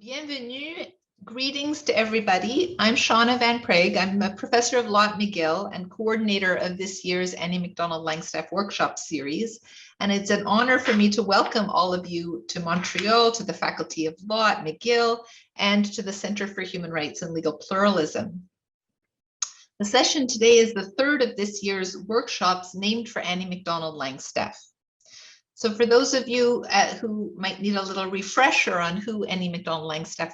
Bienvenue. Greetings to everybody. I'm Shauna Van Praagh. I'm a professor of law at McGill and coordinator of this year's Annie MacDonald Langstaff workshop series. And it's an honor for me to welcome all of you to Montreal, to the Faculty of Law at McGill, and to the Center for Human Rights and Legal Pluralism. The session today is the third of this year's workshops named for Annie MacDonald Langstaff. So for those of you who might need a little refresher on who Annie MacDonald Langstaff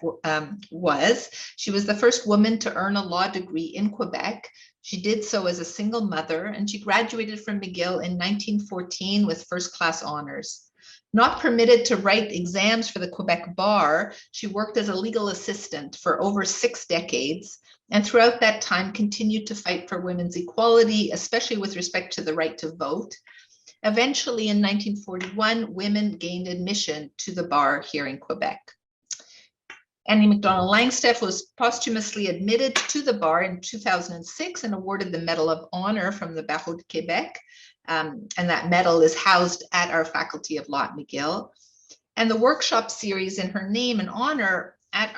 was, she was the first woman to earn a law degree in Quebec. She did so as a single mother, and she graduated from McGill in 1914 with first-class honors. Not permitted to write exams for the Quebec bar, she worked as a legal assistant for over 6 decades, and throughout that time continued to fight for women's equality, especially with respect to the right to vote. Eventually, in 1941, women gained admission to the bar here in Quebec. Annie MacDonald Langstaff was posthumously admitted to the bar in 2006 and awarded the Medal of Honor from the Barreau de Québec. And that medal is housed at our Faculty of Law at McGill. And the workshop series in her name and honor at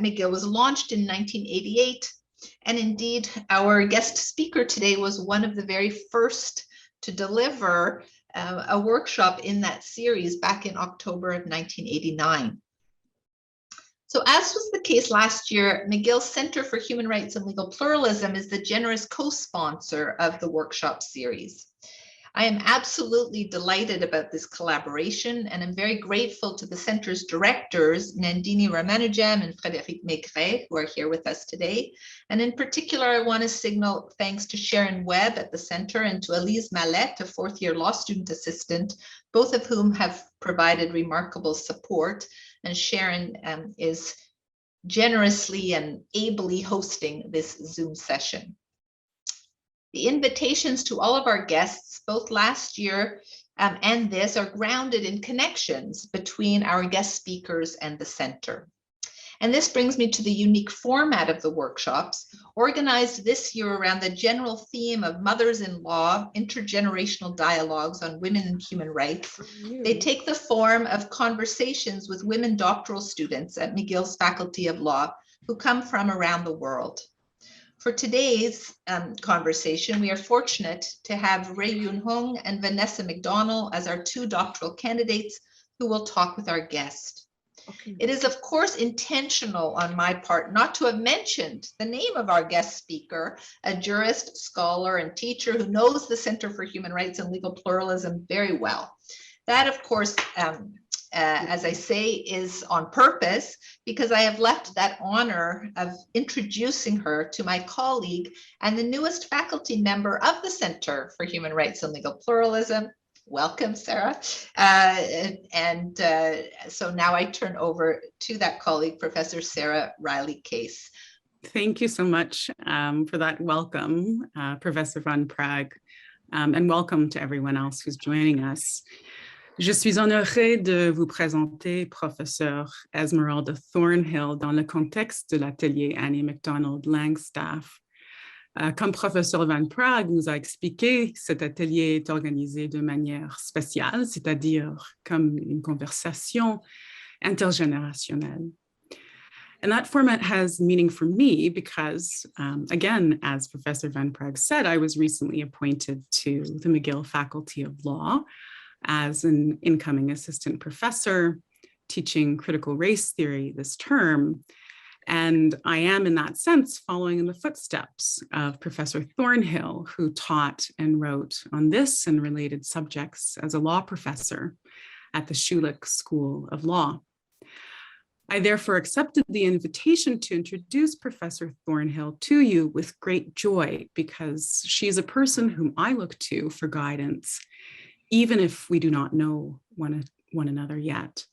McGill was launched in 1988. And indeed, our guest speaker today was one of the very first to deliver a workshop in that series back in October of 1989. So as was the case last year, McGill Centre for Human Rights and Legal Pluralism is the generous co-sponsor of the workshop series. I am absolutely delighted about this collaboration, and I'm very grateful to the Centre's directors, Nandini Ramanujam and Frédéric Maigret, who are here with us today. And in particular, I want to signal thanks to Sharon Webb at the Centre and to Elise Mallette, a fourth-year law student assistant, both of whom have provided remarkable support. And Sharon is generously and ably hosting this Zoom session. The invitations to all of our guests, both last year and this, are grounded in connections between our guest speakers and the Centre. And this brings me to the unique format of the workshops, organized this year around the general theme of mothers-in-law, intergenerational dialogues on women and human rights. They take the form of conversations with women doctoral students at McGill's Faculty of Law who come from around the world. For today's conversation, we are fortunate to have Ruey-Yun and Vanessa MacDonnell as our 2 doctoral candidates who will talk with our guest. Okay. It is, of course, intentional on my part not to have mentioned the name of our guest speaker, a jurist, scholar, and teacher who knows the Center for Human Rights and Legal Pluralism very well. That, of course, as I say, is on purpose, because I have left that honor of introducing her to my colleague and the newest faculty member of the Center for Human Rights and Legal Pluralism. Welcome, Sarah. So now I turn over to that colleague, Professor Sarah Riley-Case. Thank you so much for that welcome, Professor Van Praagh, and welcome to everyone else who's joining us. Je suis honorée de vous présenter Professeur Esmeralda Thornhill dans le contexte de l'atelier Annie MacDonald Langstaff. Comme Professeur Van Praagh nous a expliqué, cet atelier est organisé de manière spéciale, c'est-à-dire comme une conversation intergénérationnelle. And that format has meaning for me because, again, as Professor Van Praagh said, I was recently appointed to the McGill Faculty of Law as an incoming assistant professor teaching critical race theory this term. And I am, in that sense, following in the footsteps of Professor Thornhill, who taught and wrote on this and related subjects as a law professor at the Schulich School of Law. I therefore accepted the invitation to introduce Professor Thornhill to you with great joy, because she's a person whom I look to for guidance, even if we do not know one another yet.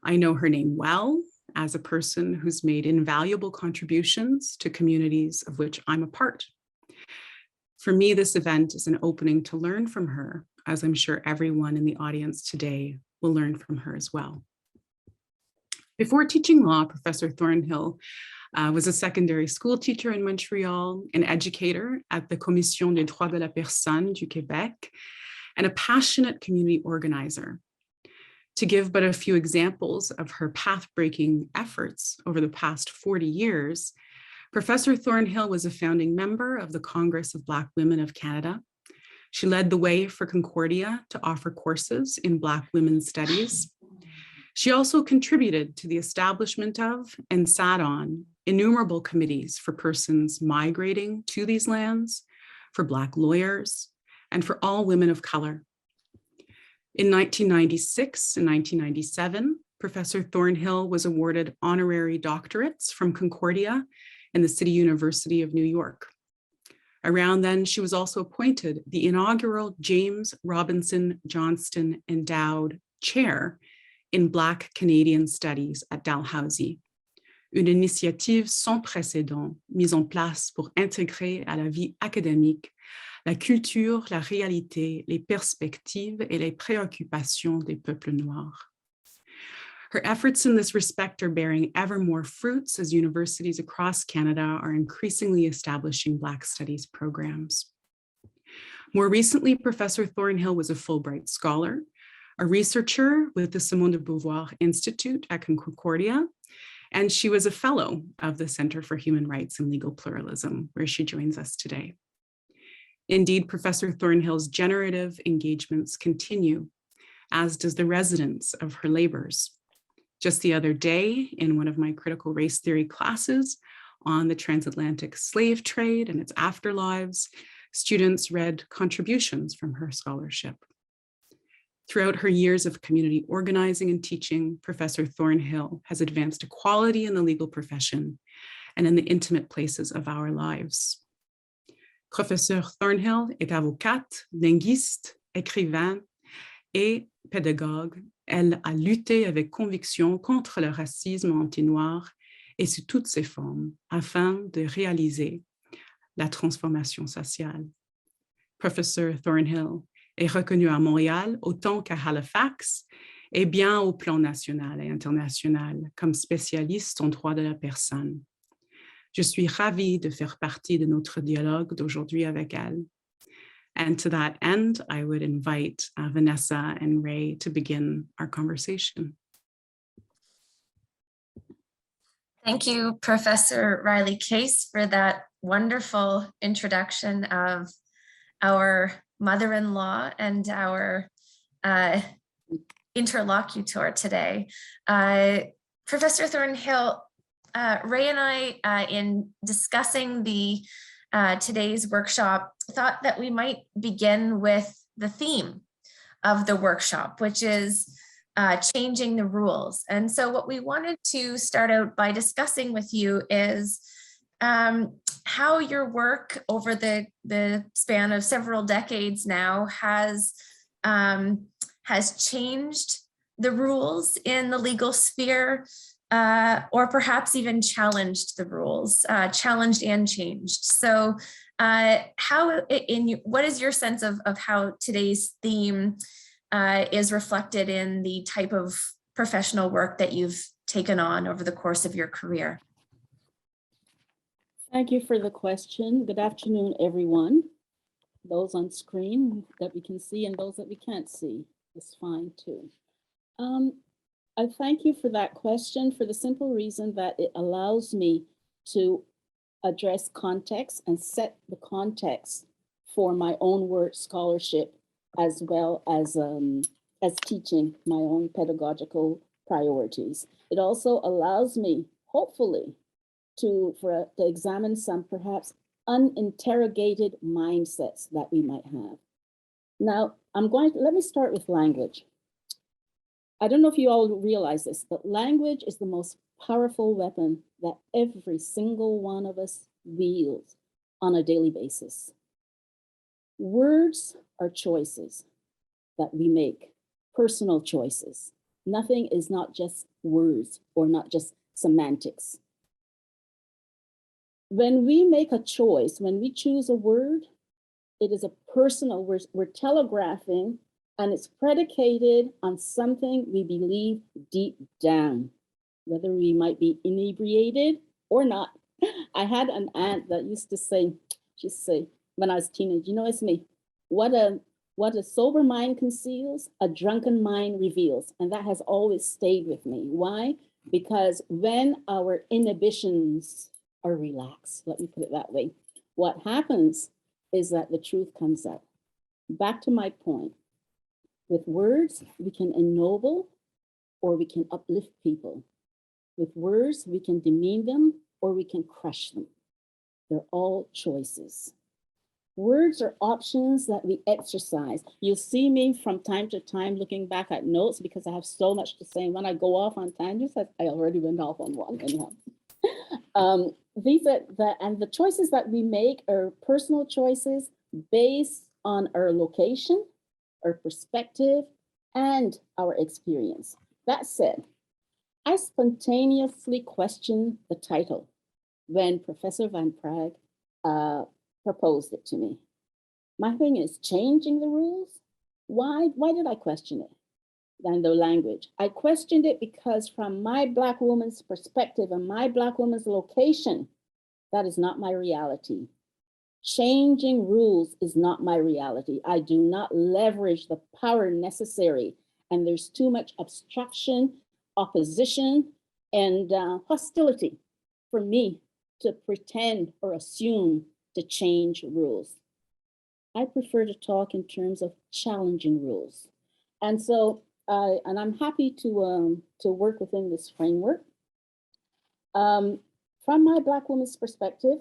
I know her name well as a person who's made invaluable contributions to communities of which I'm a part. For me, this event is an opening to learn from her, as I'm sure everyone in the audience today will learn from her as well. Before teaching law, Professor Thornhill was a secondary school teacher in Montreal, an educator at the Commission des droits de la personne du Québec, and a passionate community organizer. To give but a few examples of her path-breaking efforts over the past 40 years, Professor Thornhill was a founding member of the Congress of Black Women of Canada. She led the way for Concordia to offer courses in Black women's studies. She also contributed to the establishment of and sat on innumerable committees for persons migrating to these lands, for Black lawyers, and for all women of color. In 1996 and 1997, Professor Thornhill was awarded honorary doctorates from Concordia and the City University of New York. Around then, she was also appointed the inaugural James Robinson Johnston Endowed Chair in Black Canadian Studies at Dalhousie, une initiative sans précédent mise en place pour intégrer à la vie académique la culture, la réalité, les perspectives et les préoccupations des peuples noirs. Her efforts in this respect are bearing ever more fruits as universities across Canada are increasingly establishing Black studies programs. More recently, Professor Thornhill was a Fulbright Scholar, a researcher with the Simone de Beauvoir Institute at Concordia, and she was a fellow of the Center for Human Rights and Legal Pluralism, where she joins us today. Indeed, Professor Thornhill's generative engagements continue, as does the resonance of her labors. Just the other day, in one of my critical race theory classes on the transatlantic slave trade and its afterlives, students read contributions from her scholarship. Throughout her years of community organizing and teaching, Professor Thornhill has advanced equality in the legal profession and in the intimate places of our lives. Professeur Thornhill est avocate, linguiste, écrivain et pédagogue. Elle a lutté avec conviction contre le racisme anti-noir et sous toutes ses formes afin de réaliser la transformation sociale. Professeur Thornhill est reconnu à Montréal autant qu'à Halifax et bien au plan national et international comme spécialiste en droit de la personne. Je suis ravie de faire partie de notre dialogue d'aujourd'hui avec elle. And to that end, I would invite Vanessa and Ray to begin our conversation. Thank you, Professor Riley Case, for that wonderful introduction of our mother-in-law and our interlocutor today. Professor Thornhill, Ray and I, in discussing the today's workshop, thought that we might begin with the theme of the workshop, which is changing the rules. And so what we wanted to start out by discussing with you is how your work over the span of several decades now has changed the rules in the legal sphere, or perhaps even challenged the rules, challenged and changed. So what is your sense of how today's theme is reflected in the type of professional work that you've taken on over the course of your career? Thank you for the question. Good afternoon, everyone. Those on screen that we can see and those that we can't see is fine too. I thank you for that question for the simple reason that it allows me to address context and set the context for my own work scholarship, as well as teaching my own pedagogical priorities. It also allows me, hopefully, to examine some perhaps uninterrogated mindsets that we might have. Now, let me start with language. I don't know if you all realize this, but language is the most powerful weapon that every single one of us wields on a daily basis. Words are choices that we make, personal choices. Nothing is not just words or not just semantics. When we make a choice, when we choose a word, it is a personal, we're telegraphing, and it's predicated on something we believe deep down, whether we might be inebriated or not. I had an aunt that used to say, she'd say, when I was a teenager, you know, Esme, what What a sober mind conceals, a drunken mind reveals. And that has always stayed with me. Why? Because when our inhibitions are relaxed, let me put it that way, what happens is that the truth comes out. Back to my point. With words, we can ennoble or we can uplift people. With words, we can demean them or we can crush them. They're all choices. Words are options that we exercise. You'll see me from time to time looking back at notes because I have so much to say. When I go off on tangents, I already went off on one anyhow. These are the choices that we make are personal choices based on our location, our perspective, and our experience. That said, I spontaneously questioned the title when Professor Van Praagh proposed it to me. My thing is changing the rules. Why did I question it? Than the language. I questioned it because from my Black woman's perspective and my Black woman's location, that is not my reality. Changing rules is not my reality. I do not leverage the power necessary, and there's too much obstruction, opposition, and hostility for me to pretend or assume to change rules. I prefer to talk in terms of challenging rules. And so, and I'm happy to work within this framework. From my Black woman's perspective,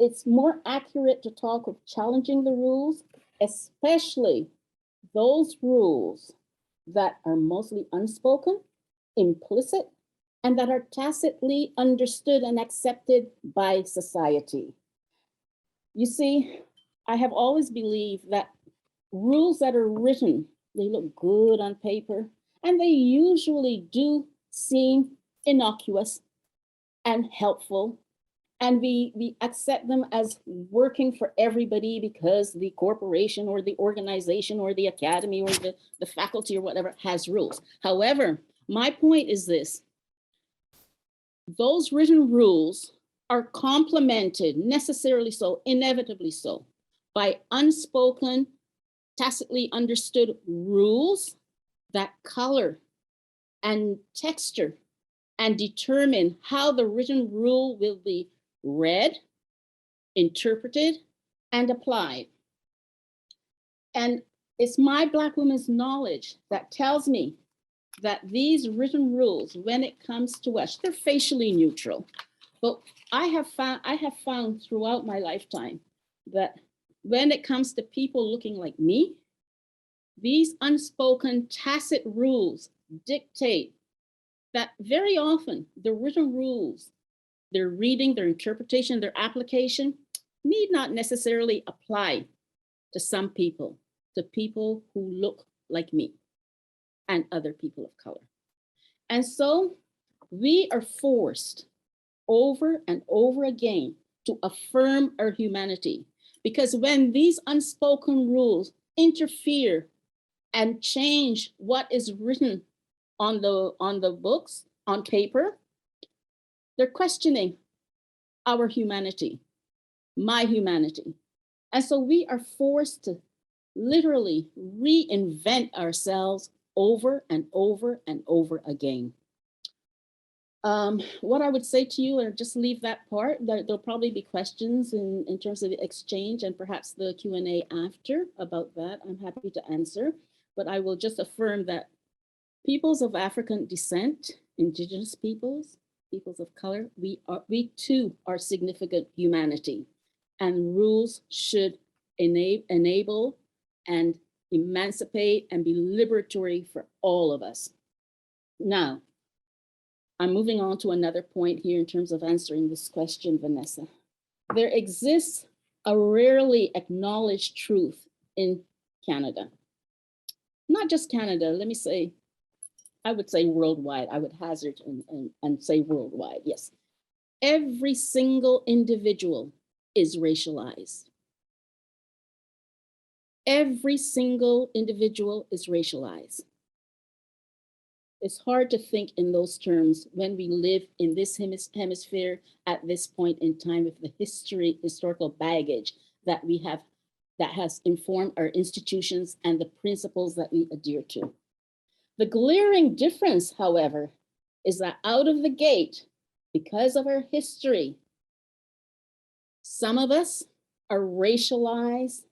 it's more accurate to talk of challenging the rules, especially those rules that are mostly unspoken, implicit, and that are tacitly understood and accepted by society. You see, I have always believed that rules that are written, they look good on paper, and they usually do seem innocuous and helpful. And we accept them as working for everybody because the corporation or the organization or the academy or the faculty or whatever has rules. However, my point is this: those written rules are complemented, necessarily so, inevitably so, by unspoken, tacitly understood rules that color and texture and determine how the written rule will be read, interpreted, and applied. And it's my Black woman's knowledge that tells me that these written rules, when it comes to us, they're facially neutral. But I have found throughout my lifetime that when it comes to people looking like me, these unspoken tacit rules dictate that very often the written rules, their reading, their interpretation, their application need not necessarily apply to some people, to people who look like me and other people of color. And so we are forced over and over again to affirm our humanity, because when these unspoken rules interfere and change what is written on the books, on paper, they're questioning our humanity, my humanity. And so we are forced to literally reinvent ourselves over and over and over again. What I would say to you, and just leave that part, there'll probably be questions in terms of the exchange and perhaps the Q&A after about that. I'm happy to answer, but I will just affirm that peoples of African descent, Indigenous peoples, peoples of color, we too are significant humanity, and rules should enable and emancipate and be liberatory for all of us. Now, I'm moving on to another point here in terms of answering this question, Vanessa. There exists a rarely acknowledged truth in Canada. Not just Canada, let me say, I would say worldwide. I would hazard and say worldwide, yes. Every single individual is racialized. Every single individual is racialized. It's hard to think in those terms when we live in this hemisphere at this point in time with the historical baggage that we have that has informed our institutions and the principles that we adhere to. The glaring difference, however, is that out of the gate, because of our history, some of us are racialized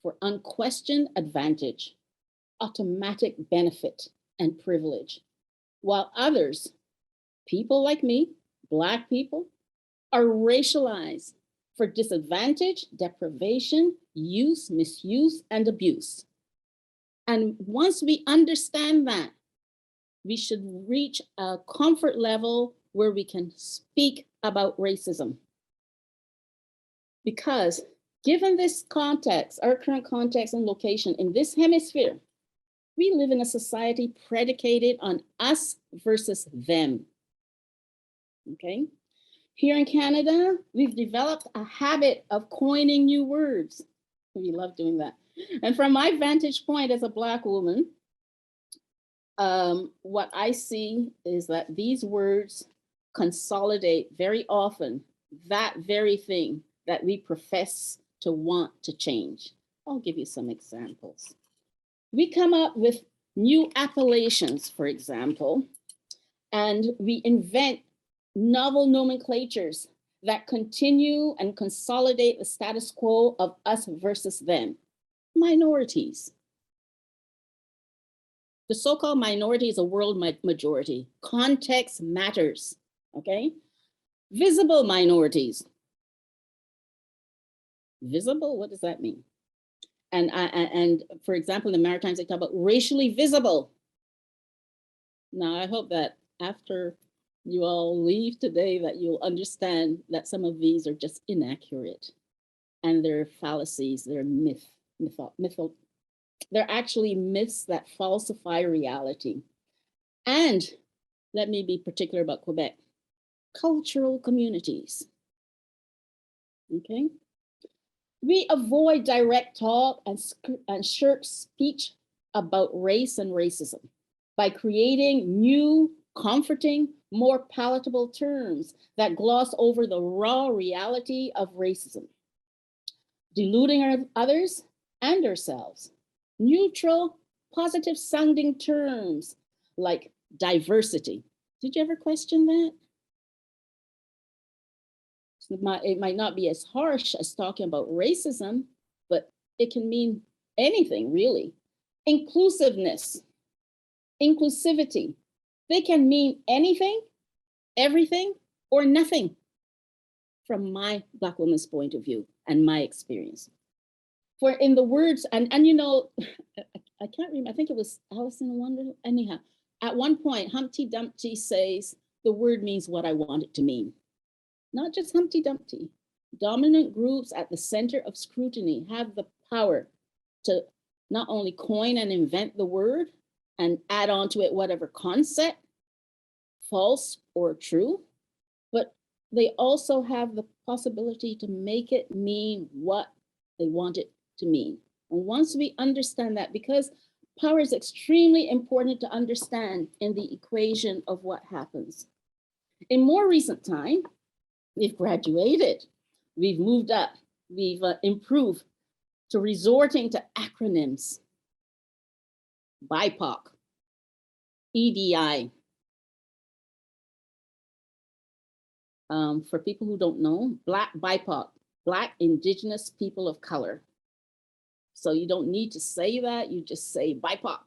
for unquestioned advantage, automatic benefit, and privilege, while others, people like me, Black people, are racialized for disadvantage, deprivation, use, misuse, and abuse. And once we understand that, we should reach a comfort level where we can speak about racism. Because given this context, our current context and location in this hemisphere, we live in a society predicated on us versus them, okay? Here in Canada, we've developed a habit of coining new words. We love doing that. And from my vantage point as a Black woman, what I see is that these words consolidate very often that very thing that we profess to want to change. I'll give you some examples. We come up with new appellations, for example, and we invent novel nomenclatures that continue and consolidate the status quo of us versus them. Minorities. The so-called minority is a world majority. Context matters, okay? Visible minorities. Visible, what does that mean? And for example, in the Maritimes, they talk about racially visible. Now, I hope that after you all leave today, that you'll understand that some of these are just inaccurate and they're fallacies, they're they're actually myths that falsify reality. And let me be particular about Quebec, cultural communities, okay? We avoid direct talk and shirk speech about race and racism by creating new, comforting, more palatable terms that gloss over the raw reality of racism, deluding others and ourselves. Neutral, positive sounding terms like diversity. Did you ever question that? It might not be as harsh as talking about racism, but it can mean anything really. Inclusiveness, inclusivity. They can mean anything, everything, or nothing from my Black woman's point of view and my experience. For in the words, and you know, I can't remember, I think it was Alice in Wonderland, anyhow. At one point, Humpty Dumpty says, the word means what I want it to mean. Not just Humpty Dumpty. Dominant groups at the center of scrutiny have the power to not only coin and invent the word and add on to it whatever concept, false or true, but they also have the possibility to make it mean what they want it to mean. And once we understand that, because power is extremely important to understand in the equation of what happens. In more recent time, we've graduated, we've moved up, we've improved to resorting to acronyms. BIPOC, EDI. For people who don't know, Black BIPOC, Black Indigenous People of Color. So you don't need to say that, you just say BIPOC.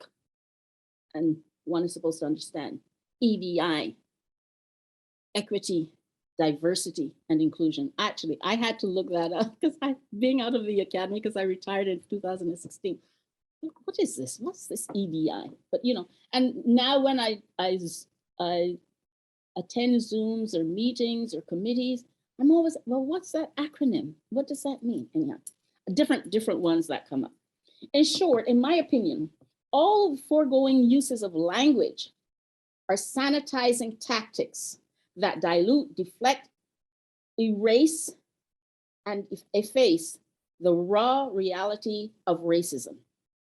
And one is supposed to understand. EDI, equity, diversity, and inclusion. Actually, I had to look that up because being out of the academy, because I retired in 2016. What is this? What's this EDI? But you know, and now when I attend Zooms or meetings or committees, I'm always, well, what's that acronym? What does that mean? Anyhow, different ones that come up. In short, in my opinion, all of the foregoing uses of language are sanitizing tactics that dilute, deflect, erase, and efface the raw reality of racism.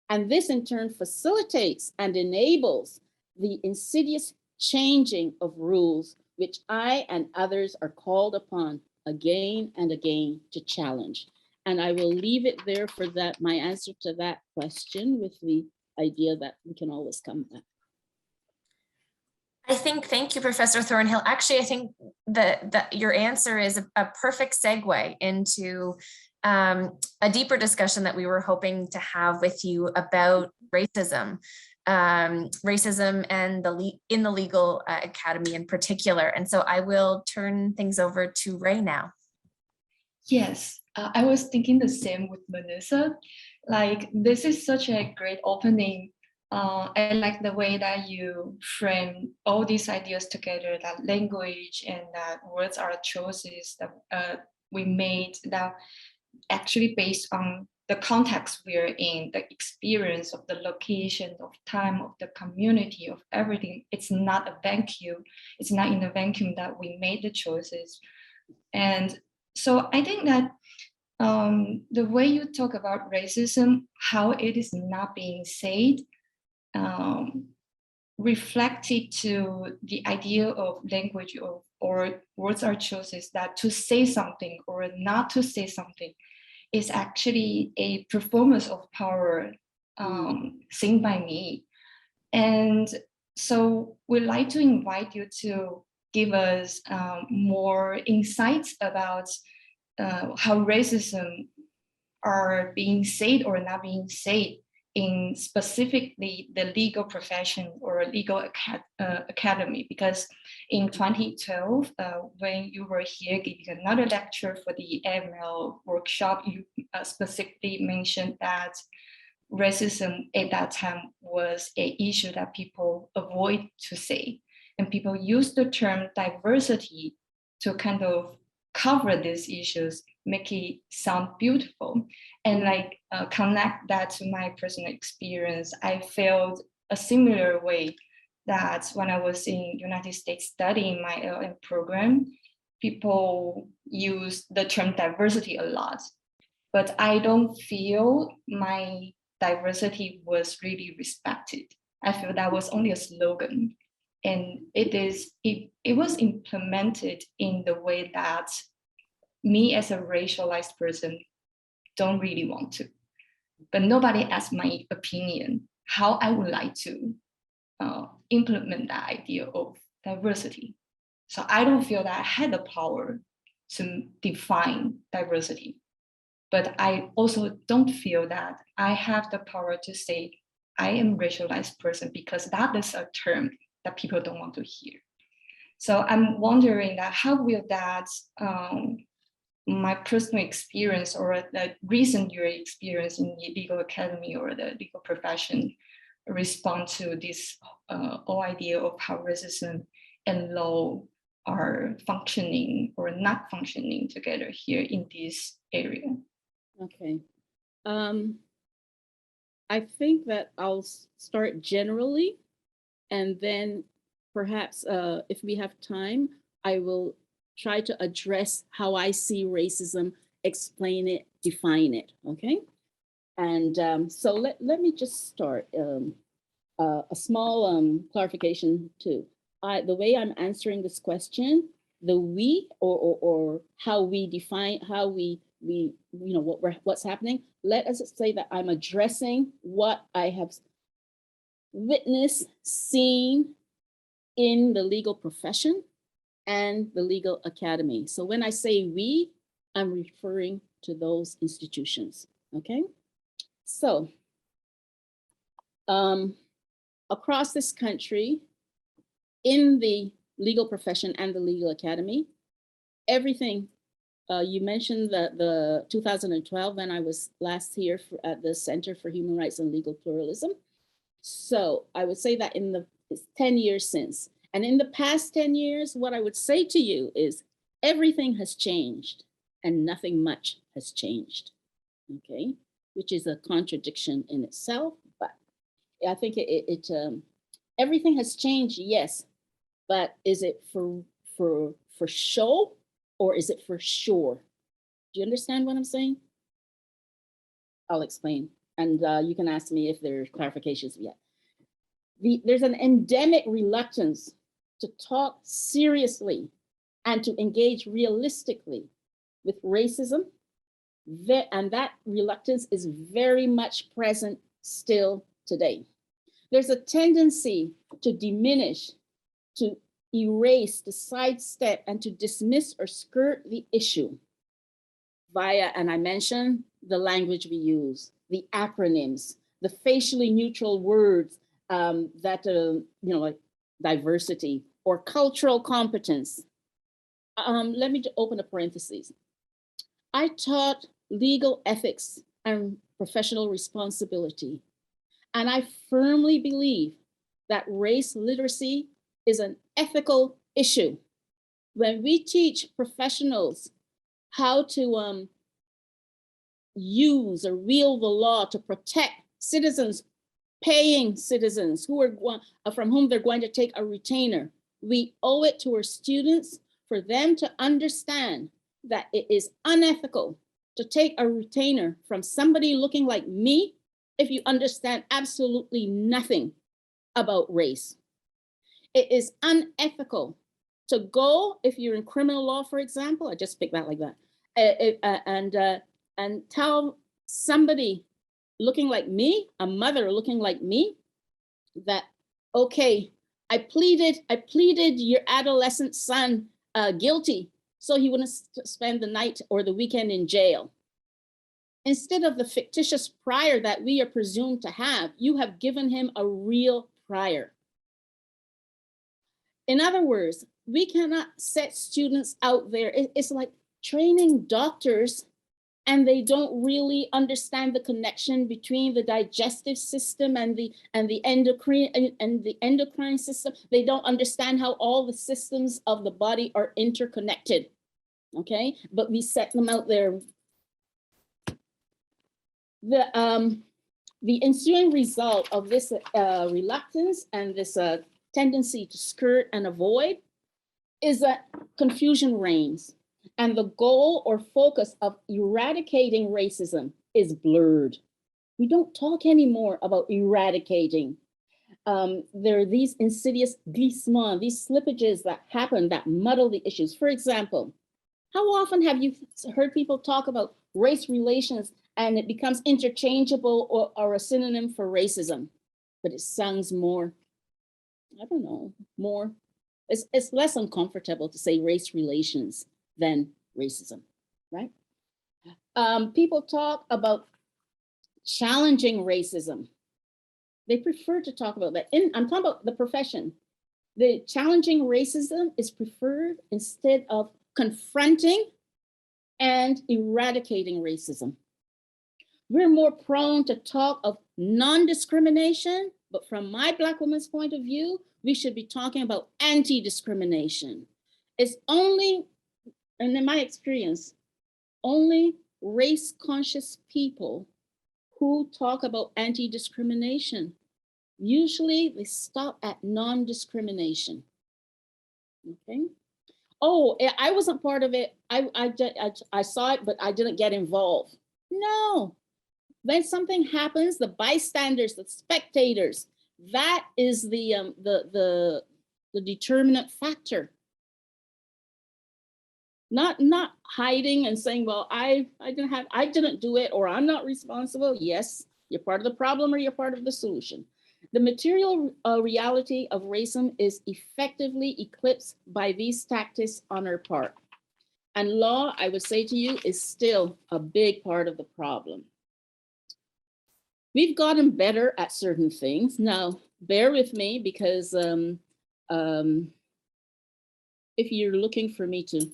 And this in turn facilitates and enables the insidious changing of rules, which I and others are called upon again and again to challenge. And I will leave it there for that, my answer to that question, with the idea that we can always come back. Thank you, Professor Thornhill. Actually, I think that your answer is a perfect segue into a deeper discussion that we were hoping to have with you about racism. Racism and in the legal academy in particular. And so I will turn things over to Ray now. Yes, I was thinking the same with Vanessa. Like, this is such a great opening. I like the way that you frame all these ideas together, that language and that words are choices that we made, that actually based on the context we're in, the experience of the location, of time, of the community, of everything. It's not a vacuum. It's not in a vacuum that we made the choices. And so I think that the way you talk about racism, how it is not being said, reflected to the idea of language or words are choices, that to say something or not to say something is actually a performance of power seen by me. And so we'd like to invite you to give us more insights about how racism are being said or not being said in specifically the legal profession or legal academy. Because in 2012, when you were here giving another lecture for the ML workshop, you specifically mentioned that racism at that time was an issue that people avoid to say. And people use the term diversity to kind of cover these issues, make it sound beautiful. And like connect that to my personal experience. I felt a similar way that when I was in United States studying my LLM program, people use the term diversity a lot, but I don't feel my diversity was really respected. I feel that was only a slogan. And it was implemented in the way that me as a racialized person don't really want to. But nobody asked my opinion, how I would like to implement that idea of diversity. So I don't feel that I had the power to define diversity. But I also don't feel that I have the power to say I am a racialized person, because that is a term that people don't want to hear. So I'm wondering that how will that my personal experience or the recent year experience in the legal academy or the legal profession respond to this whole idea of how racism and law are functioning or not functioning together here in this area? Okay. I think that I'll start generally, and then perhaps if we have time, I will try to address how I see racism, explain it, define it, okay? And so let me just start a small clarification too. The way I'm answering this question, the we or how we define, how we you know what's happening. Let us say that I'm addressing what I have witnessed, seen in the legal profession and the legal academy. So when I say we, I'm referring to those institutions, okay? So across this country, in the legal profession and the legal academy, everything, you mentioned the 2012 when I was last here at the Center for Human Rights and Legal Pluralism. So I would say that it's 10 years since. And in the past 10 years, what I would say to you is everything has changed and nothing much has changed, okay? Which is a contradiction in itself, but I think everything has changed, yes, but is it for show or is it for sure? Do you understand what I'm saying? I'll explain, and you can ask me if there are clarifications yet. There's an endemic reluctance to talk seriously and to engage realistically with racism And that reluctance is very much present still today. There's a tendency to diminish, to erase, to sidestep, and to dismiss or skirt the issue via, and I mentioned, the language we use, the acronyms, the facially neutral words like diversity or cultural competence. Let me open a parenthesis. I taught legal ethics and professional responsibility, and I firmly believe that race literacy is an ethical issue. When we teach professionals how to use or wield the law to protect citizens, paying citizens from whom they're going to take a retainer, we owe it to our students for them to understand that it is unethical to take a retainer from somebody looking like me if you understand absolutely nothing about race. It is unethical to go, if you're in criminal law, for example, I just picked that like that, and tell somebody looking like me, a mother looking like me, that, okay, I pleaded your adolescent son guilty so he wouldn't spend the night or the weekend in jail. Instead of the fictitious prior that we are presumed to have, you have given him a real prior. In other words, we cannot set students out there. It's like training doctors and they don't really understand the connection between the digestive system and the endocrine system. They don't understand how all the systems of the body are interconnected. Okay, but we set them out there. The ensuing result of this reluctance and this tendency to skirt and avoid is that confusion reigns, and the goal or focus of eradicating racism is blurred. We don't talk anymore about eradicating. There are these insidious glissements, these slippages that happen that muddle the issues. For example, how often have you heard people talk about race relations and it becomes interchangeable or a synonym for racism, but it sounds more, I don't know, more, it's less uncomfortable to say race relations than racism, right? People talk about challenging racism. They prefer to talk about that. I'm talking about the profession. The challenging racism is preferred instead of confronting and eradicating racism. We're more prone to talk of non-discrimination, but from my Black woman's point of view, we should be talking about anti-discrimination. It's only, and in my experience, only race-conscious people who talk about anti-discrimination. Usually they stop at non-discrimination, okay? Oh, I wasn't part of it. I saw it, but I didn't get involved. No, when something happens, the bystanders, the spectators, that is the determinant factor. Not hiding and saying, well, I didn't do it, or I'm not responsible. Yes, you're part of the problem or you're part of the solution. The material reality of racism is effectively eclipsed by these tactics on our part. And law, I would say to you, is still a big part of the problem. We've gotten better at certain things. Now, bear with me, because if you're looking for me to,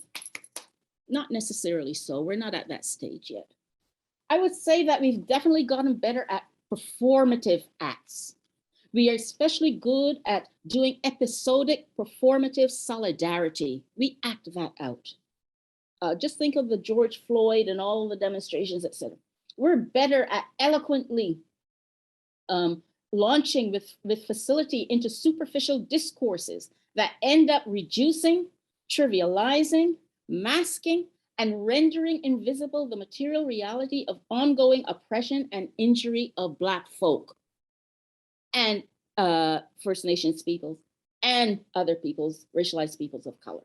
not necessarily so, we're not at that stage yet. I would say that we've definitely gotten better at performative acts. We are especially good at doing episodic performative solidarity. We act that out. Just think of the George Floyd and all the demonstrations, etc. We're better at eloquently launching with facility into superficial discourses that end up reducing, trivializing, masking, and rendering invisible the material reality of ongoing oppression and injury of Black folk and First Nations peoples and other peoples, racialized peoples of color.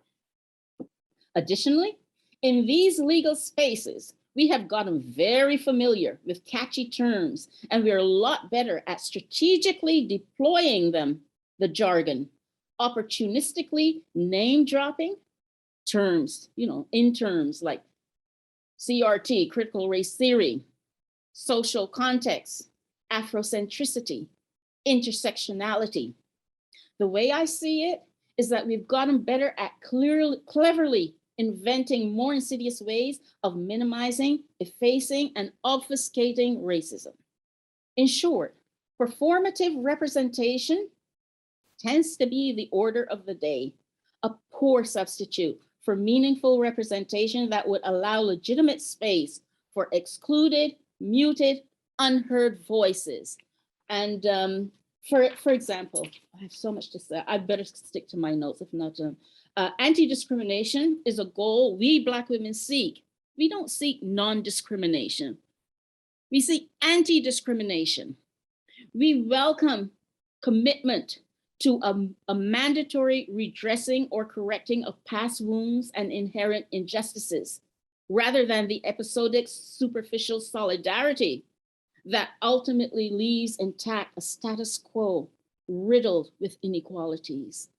Additionally, in these legal spaces, We have gotten very familiar with catchy terms, and we're a lot better at strategically deploying them, the jargon, opportunistically name dropping terms, in terms like CRT, critical race theory, social context, Afrocentricity, intersectionality. The way I see it is that we've gotten better at cleverly inventing more insidious ways of minimizing, effacing, and obfuscating racism. In short, performative representation tends to be the order of the day, a poor substitute for meaningful representation that would allow legitimate space for excluded, muted, unheard voices. And for example, I have so much to say. I better stick to my notes, if not. Anti-discrimination is a goal we Black women seek. We don't seek non-discrimination. We seek anti-discrimination. We welcome commitment to a mandatory redressing or correcting of past wounds and inherent injustices, rather than the episodic superficial solidarity that ultimately leaves intact a status quo riddled with inequalities.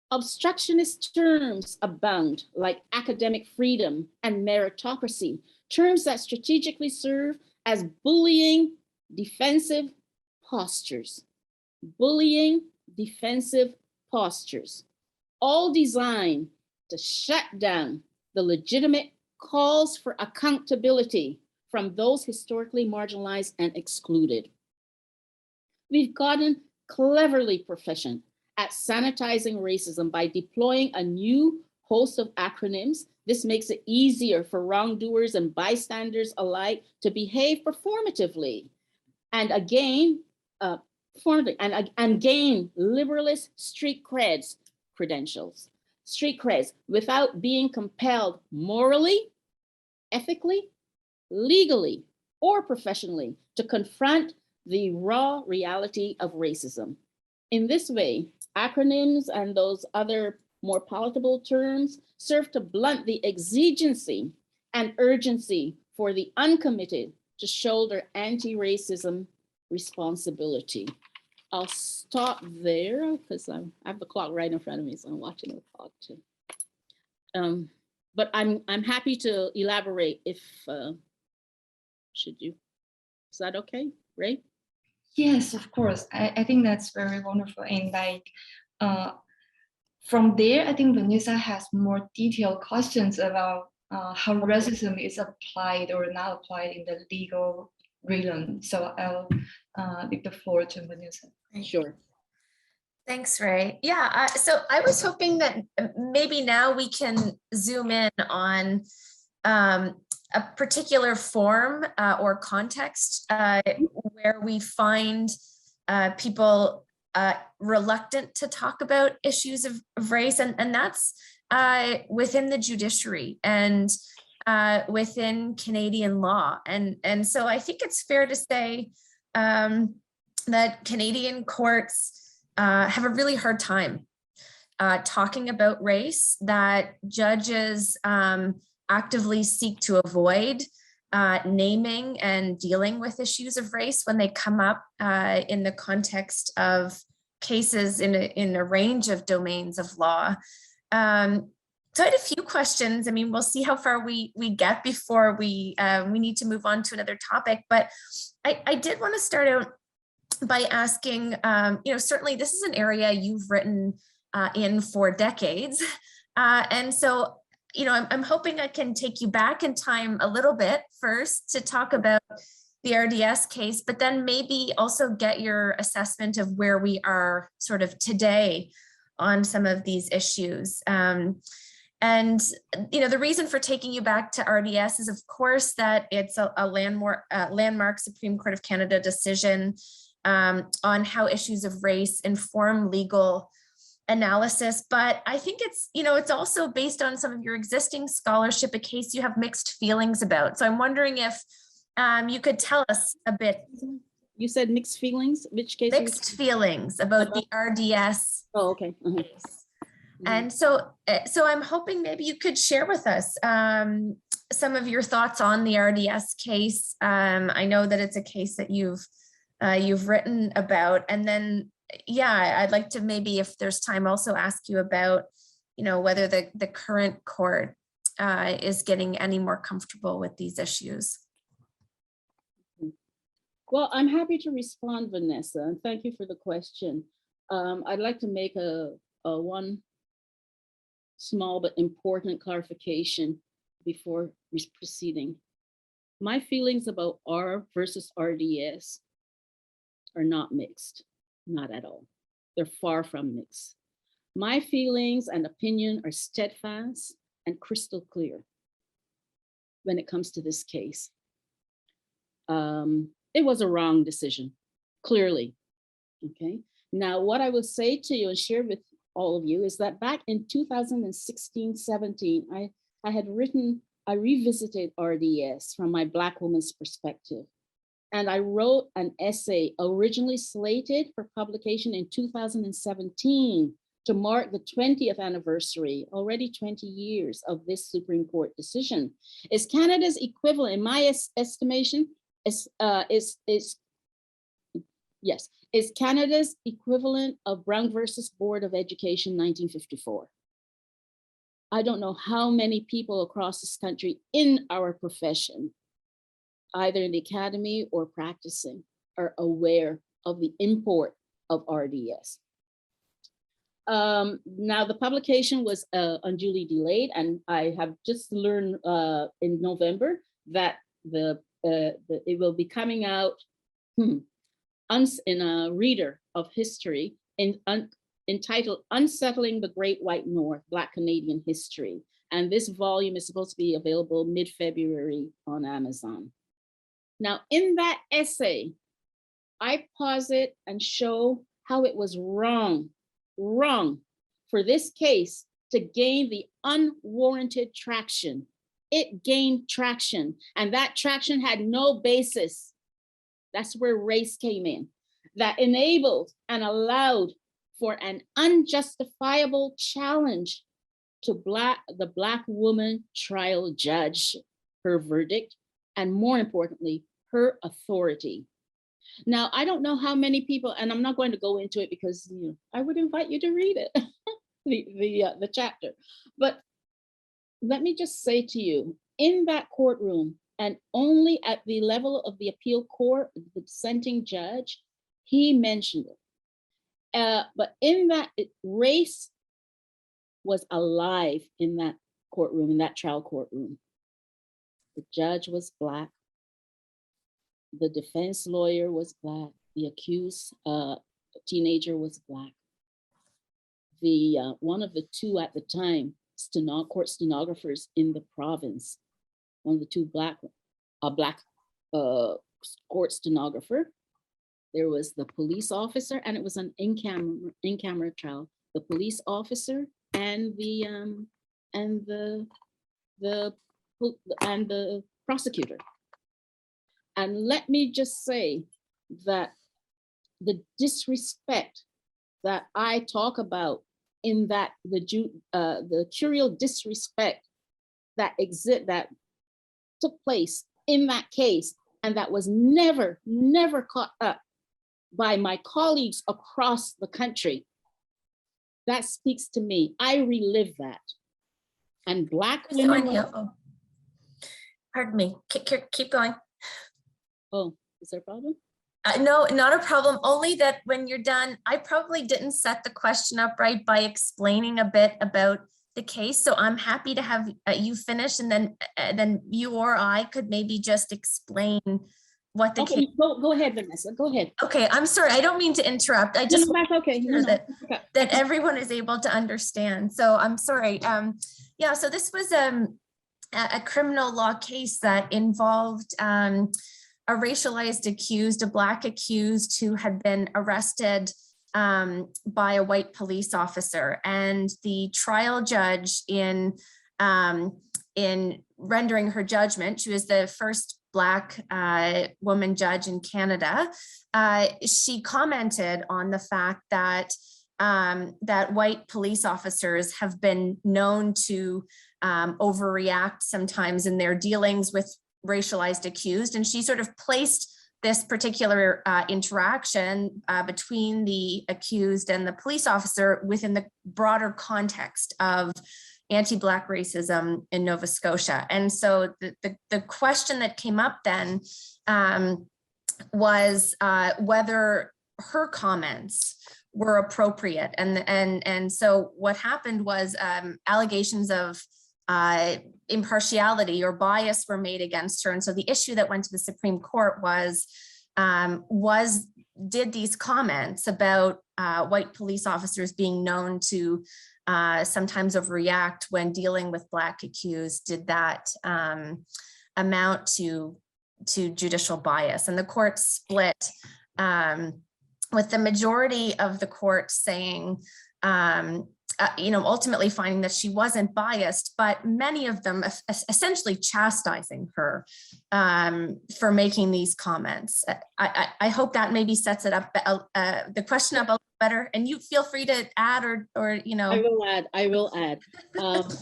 Obstructionist terms abound, like academic freedom and meritocracy, terms that strategically serve as bullying defensive postures. Bullying defensive postures, all designed to shut down the legitimate calls for accountability from those historically marginalized and excluded. We've gotten cleverly proficient at sanitizing racism by deploying a new host of acronyms. This makes it easier for wrongdoers and bystanders alike to behave performatively and gain liberalist street creds without being compelled morally, ethically, legally, or professionally to confront the raw reality of racism. In this way, acronyms and those other more palatable terms serve to blunt the exigency and urgency for the uncommitted to shoulder anti-racism responsibility. I'll stop there because I have the clock right in front of me, so I'm watching the clock too. But I'm happy to elaborate if should you. Is that okay, Ray? Yes, of course. I think that's very wonderful. And like from there, I think Vanessa has more detailed questions about how racism is applied or not applied in the legal realm. So I'll leave the floor to Vanessa. Sure. Thanks, Ray. Yeah, so I was hoping that maybe now we can zoom in on a particular form or context where we find people reluctant to talk about issues of race, and that's within the judiciary and within Canadian law. And so I think it's fair to say that Canadian courts have a really hard time talking about race, that judges actively seek to avoid naming and dealing with issues of race when they come up in the context of cases in a range of domains of law. So I had a few questions. I mean, we'll see how far we get before we need to move on to another topic. But I did want to start out by asking, certainly this is an area you've written in for decades. And so, I'm hoping I can take you back in time a little bit first to talk about the RDS case, but then maybe also get your assessment of where we are sort of today on some of these issues. And the reason for taking you back to RDS is, of course, that it's a landmark Supreme Court of Canada decision on how issues of race inform legal analysis. But I think it's also based on some of your existing scholarship, a case you have mixed feelings about. So I'm wondering if you could tell us a bit. You said mixed feelings? Which case? Mixed feelings about the RDS. Oh, okay. Case. And so I'm hoping maybe you could share with us some of your thoughts on the RDS case. I know that it's a case that you've written about, and then yeah, I'd like to maybe, if there's time, also ask you about, you know, whether the current court is getting any more comfortable with these issues. Well, I'm happy to respond, Vanessa, and thank you for the question. I'd like to make a one small but important clarification before proceeding. My feelings about R versus RDS are not mixed, not at all. They're far from mixed. My feelings and opinion are steadfast and crystal clear when it comes to this case. It was a wrong decision, clearly, okay? Now, what I will say to you and share with all of you is that back in 2016-17, I revisited RDS from my Black woman's perspective. And I wrote an essay originally slated for publication in 2017 to mark the 20th anniversary, already 20 years of this Supreme Court decision. Is Canada's equivalent, in my estimation, is Canada's equivalent of Brown versus Board of Education 1954. I don't know how many people across this country in our profession, either in the academy or practicing, are aware of the import of RDS. Now the publication was unduly delayed, and I have just learned in November that it will be coming out in a reader of history entitled Unsettling the Great White North, Black Canadian History. And this volume is supposed to be available mid-February on Amazon. Now, in that essay, I posit and show how it was wrong for this case to gain the unwarranted traction. It gained traction, and that traction had no basis. That's where race came in. That enabled and allowed for an unjustifiable challenge to the Black woman trial judge, her verdict, and more importantly, her authority. Now, I don't know how many people, and I'm not going to go into it because I would invite you to read it, the chapter. But let me just say to you, in that courtroom, and only at the level of the appeal court, the dissenting judge, he mentioned it. But in that, race was alive in that courtroom, in that trial courtroom. The judge was Black. The defense lawyer was Black. The accused teenager was Black. The one of the two at the time, court stenographers in the province, one of the two Black court stenographer. There was the police officer, and it was an in-camera trial. The police officer and the prosecutor. And let me just say that the disrespect that I talk about in that the curial disrespect that took place in that case, and that was never caught up by my colleagues across the country, that speaks to me. I relive that. And Black women. Pardon me, keep going. Oh, is there a problem? No, not a problem. Only that when you're done, I probably didn't set the question up right by explaining a bit about the case. So I'm happy to have you finish, and then you or I could maybe just explain what the case. Go ahead, Vanessa. Go ahead. Okay, I'm sorry. I don't mean to interrupt. I just that's okay. That everyone is able to understand. So I'm sorry. Yeah. So this was a criminal law case that involved a racialized accused, a Black accused who had been arrested by a white police officer, and the trial judge in rendering her judgment, she was the first Black woman judge in Canada. She commented on the fact that that white police officers have been known to overreact sometimes in their dealings with racialized accused. And she sort of placed this particular interaction between the accused and the police officer within the broader context of anti-Black racism in Nova Scotia. And so the question that came up then was whether her comments were appropriate. And so what happened was allegations of impartiality or bias were made against her. And so the issue that went to the Supreme Court was did these comments about white police officers being known to sometimes overreact when dealing with Black accused, did that amount to judicial bias? And the court split with the majority of the court saying, ultimately finding that she wasn't biased, but many of them essentially chastising her for making these comments. I hope that maybe sets it up, the question up a little better, and you feel free to add or. I will add.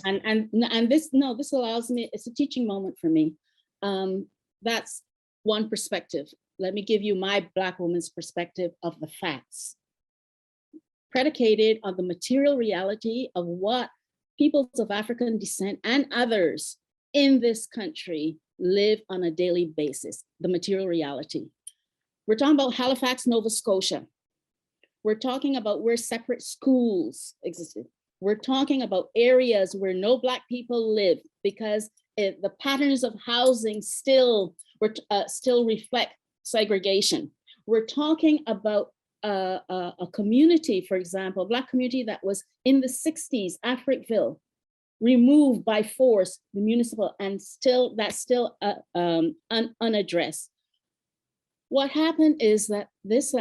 And this allows me, it's a teaching moment for me. That's one perspective. Let me give you my Black woman's perspective of the facts, predicated on the material reality of what peoples of African descent and others in this country live on a daily basis, the material reality. We're talking about Halifax, Nova Scotia. We're talking about where separate schools existed. We're talking about areas where no Black people live because the patterns of housing still reflect segregation. We're talking about a community, for example, a Black community that was in the 60s, Africville, removed by force, the municipal, and that's still unaddressed. What happened is that this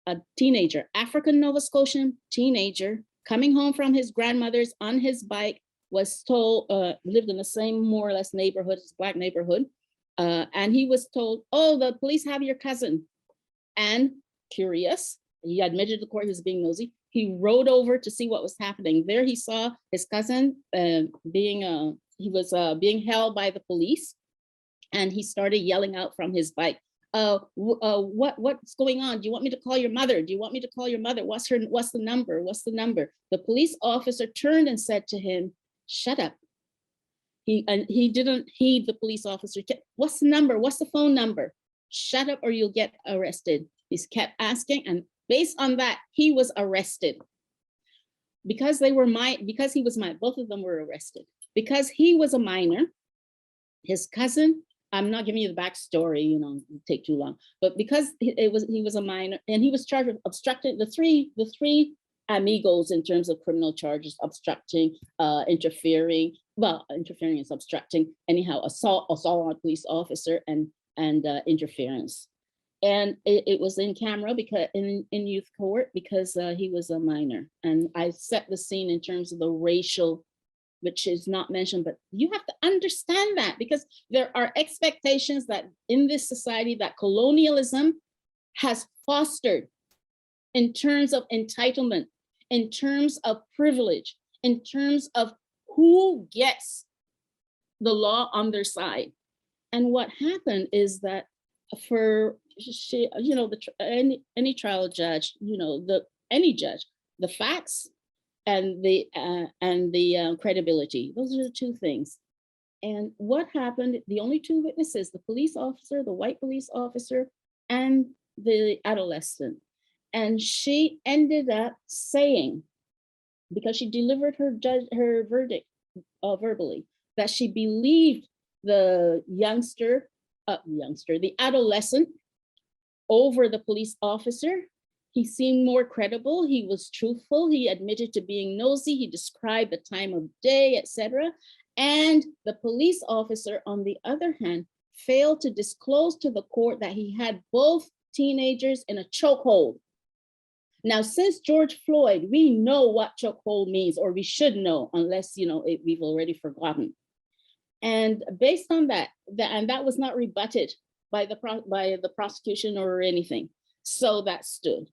a teenager, African Nova Scotian teenager, coming home from his grandmother's on his bike, was told, lived in the same more or less neighborhood, Black neighborhood, and he was told, oh, the police have your cousin. And curious, he admitted to the court he was being nosy. He rode over to see what was happening. There he saw his cousin being held by the police, and he started yelling out from his bike, what's going on? Do you want me to call your mother? Do you want me to call your mother? What's the number? What's the number? The police officer turned and said to him, shut up. He didn't heed the police officer. What's the number? What's the phone number? Shut up or you'll get arrested. He kept asking, and based on that, he was arrested. Because he was minor, both of them were arrested. Because he was a minor, his cousin, I'm not giving you the backstory, it'll take too long, but because he was a minor and he was charged with obstructing the three amigos in terms of criminal charges: obstructing, interfering is obstructing, anyhow, assault on a police officer, and interference. And it was in camera because in youth court because he was a minor. And I set the scene in terms of the racial, which is not mentioned, but you have to understand that because there are expectations that in this society that colonialism has fostered in terms of entitlement, in terms of privilege, in terms of who gets the law on their side. And what happened is that for any trial judge, any judge, the facts and the credibility, those are the two things. And what happened, the only two witnesses, the police officer, the white police officer, and the adolescent. And she ended up saying, because she delivered her verdict verbally, that she believed the the adolescent over the police officer. He seemed more credible. He was truthful. He admitted to being nosy. He described the time of day, etc. And the police officer, on the other hand, failed to disclose to the court that he had both teenagers in a chokehold. Now, since George Floyd, we know what chokehold means, or we should know, unless we've already forgotten. And based on that, and that was not rebutted by the prosecution or anything. So that stood.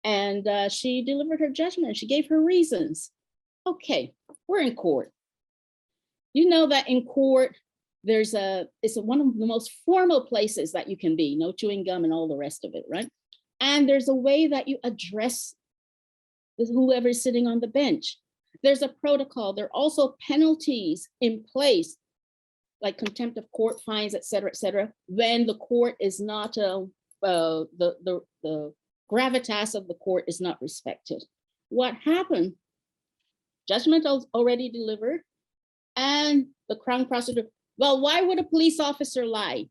And she delivered her judgment. She gave her reasons. Okay, we're in court. You know that in court, it's one of the most formal places that you can be, no chewing gum and all the rest of it, right? And there's a way that you address whoever's sitting on the bench. There's a protocol. There are also penalties in place, like contempt of court, fines, et cetera, when the court is not, the gravitas of the court is not respected. What happened? Judgment already delivered, and the Crown prosecutor, well, why would a police officer lie?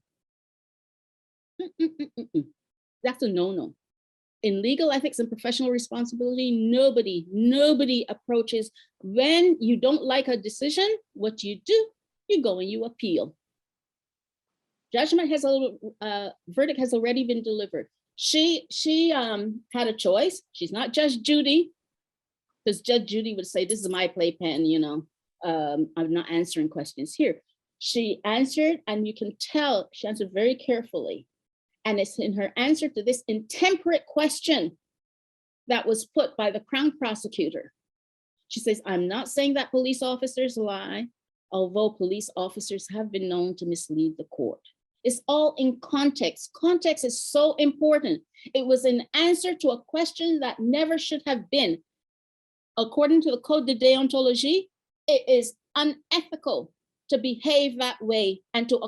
That's a no-no. In legal ethics and professional responsibility, nobody approaches, when you don't like a decision, what you do, you go and you appeal. Judgment has verdict has already been delivered. She had a choice. She's not Judge Judy, because Judge Judy would say, this is my playpen, you know, I'm not answering questions here. She answered, and you can tell she answered very carefully. And it's in her answer to this intemperate question that was put by the Crown prosecutor. She says, I'm not saying that police officers lie, although police officers have been known to mislead the court. It's all in context. Context is so important. It was an answer to a question that never should have been. According to the Code de Déontologie, it is unethical to behave that way and to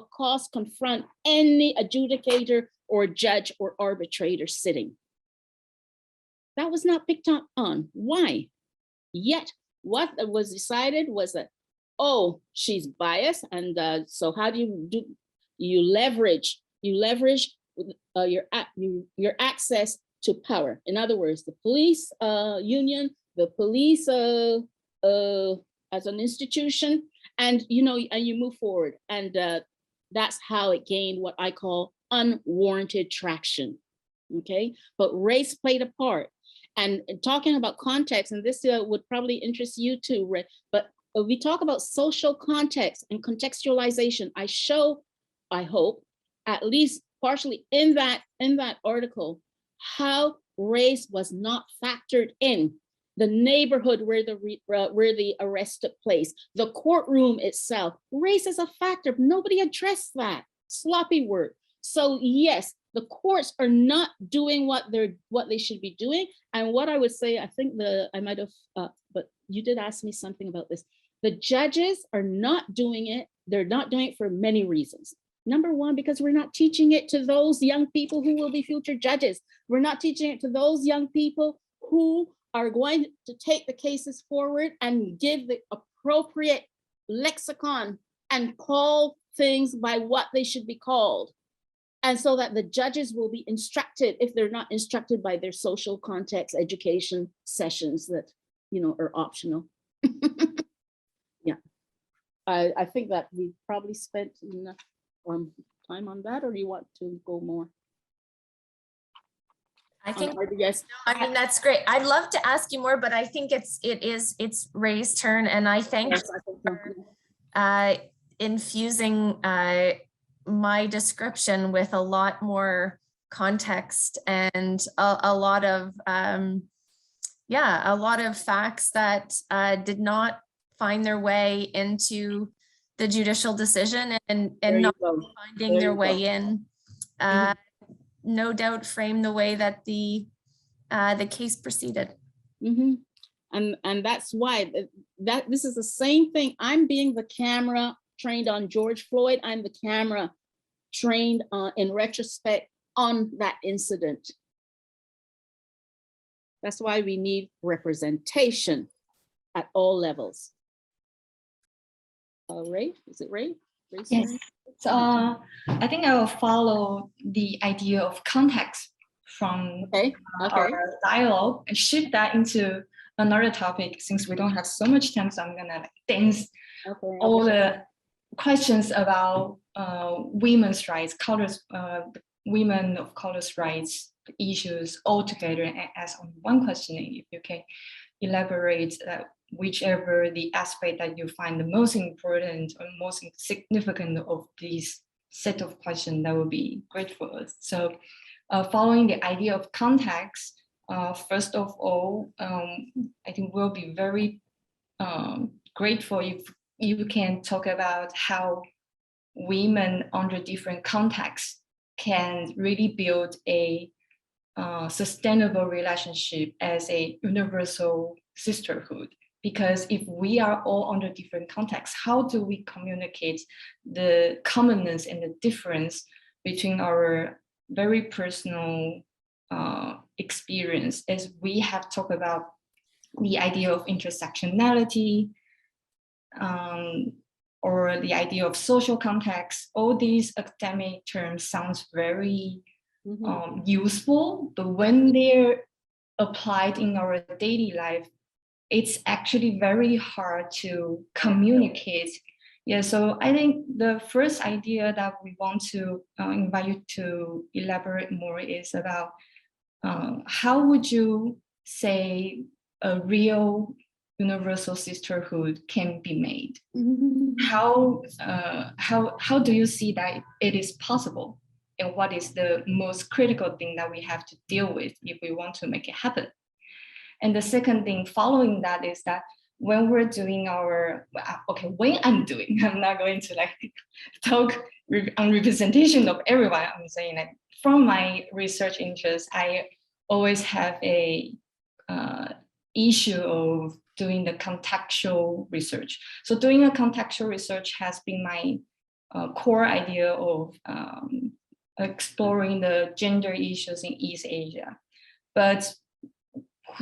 confront any adjudicator or judge or arbitrator sitting. That was not picked up on. Why? Yet what was decided was that, oh, she's biased, and so how do you do? You leverage your access to power. In other words, the police union, the police as an institution, and and you move forward, and that's how it gained what I call unwarranted traction. Okay, but race played a part. And talking about context, and this would probably interest you too, Rick, but we talk about social context and contextualization. I hope, at least partially in that article, how race was not factored in. The neighborhood where the arrest took place, the courtroom itself, race is a factor. Nobody addressed that. Sloppy word. So yes, the courts are not doing what they should be doing. And what I would say, I think I might have, but you did ask me something about this. The judges are not doing it. They're not doing it for many reasons. Number one, because we're not teaching it to those young people who will be future judges. We're not teaching it to those young people who are going to take the cases forward and give the appropriate lexicon and call things by what they should be called. And so that the judges will be instructed, if they're not instructed by their social context education sessions that, are optional. Yeah, I think that we probably spent enough time on that, or do you want to go more? I think, yes. I mean, that's great. I'd love to ask you more, but I think it's Ray's turn, and I thank you for infusing my description with a lot more context and a lot of facts that did not find their way into the judicial decision and not finding their way in. No doubt frame the way that the case proceeded. Mm-hmm. And that's why this is the same thing. I'm being the camera trained on George Floyd. I'm the camera trained in retrospect on that incident. That's why we need representation at all levels. Ray, is it Ray? Yes. So I think I will follow the idea of context from our dialogue and shift that into another topic, since we don't have so much time. So I'm gonna dance all the questions about women's rights, colors, women of colors rights issues all together and ask on one question. If you can elaborate whichever the aspect that you find the most important or most significant of these set of questions, that would be great for us. So following the idea of context, First of all, I think we'll be very grateful if you can talk about how women under different contexts can really build a sustainable relationship as a universal sisterhood. Because if we are all under different contexts, how do we communicate the commonness and the difference between our very personal experience, as we have talked about the idea of intersectionality, or the idea of social context. All these academic terms sounds very useful, but when they're applied in our daily life, it's actually very hard to communicate. Yeah, so I think the first idea that we want to invite you to elaborate more is about how would you say a real universal sisterhood can be made? How do you see that it is possible? And what is the most critical thing that we have to deal with if we want to make it happen? And the second thing following that is that when we're doing our, when I'm doing, I'm not going to like talk on representation of everyone. I'm saying that from my research interest, I always have a issue of doing the contextual research. So doing a contextual research has been my core idea of exploring the gender issues in East Asia. But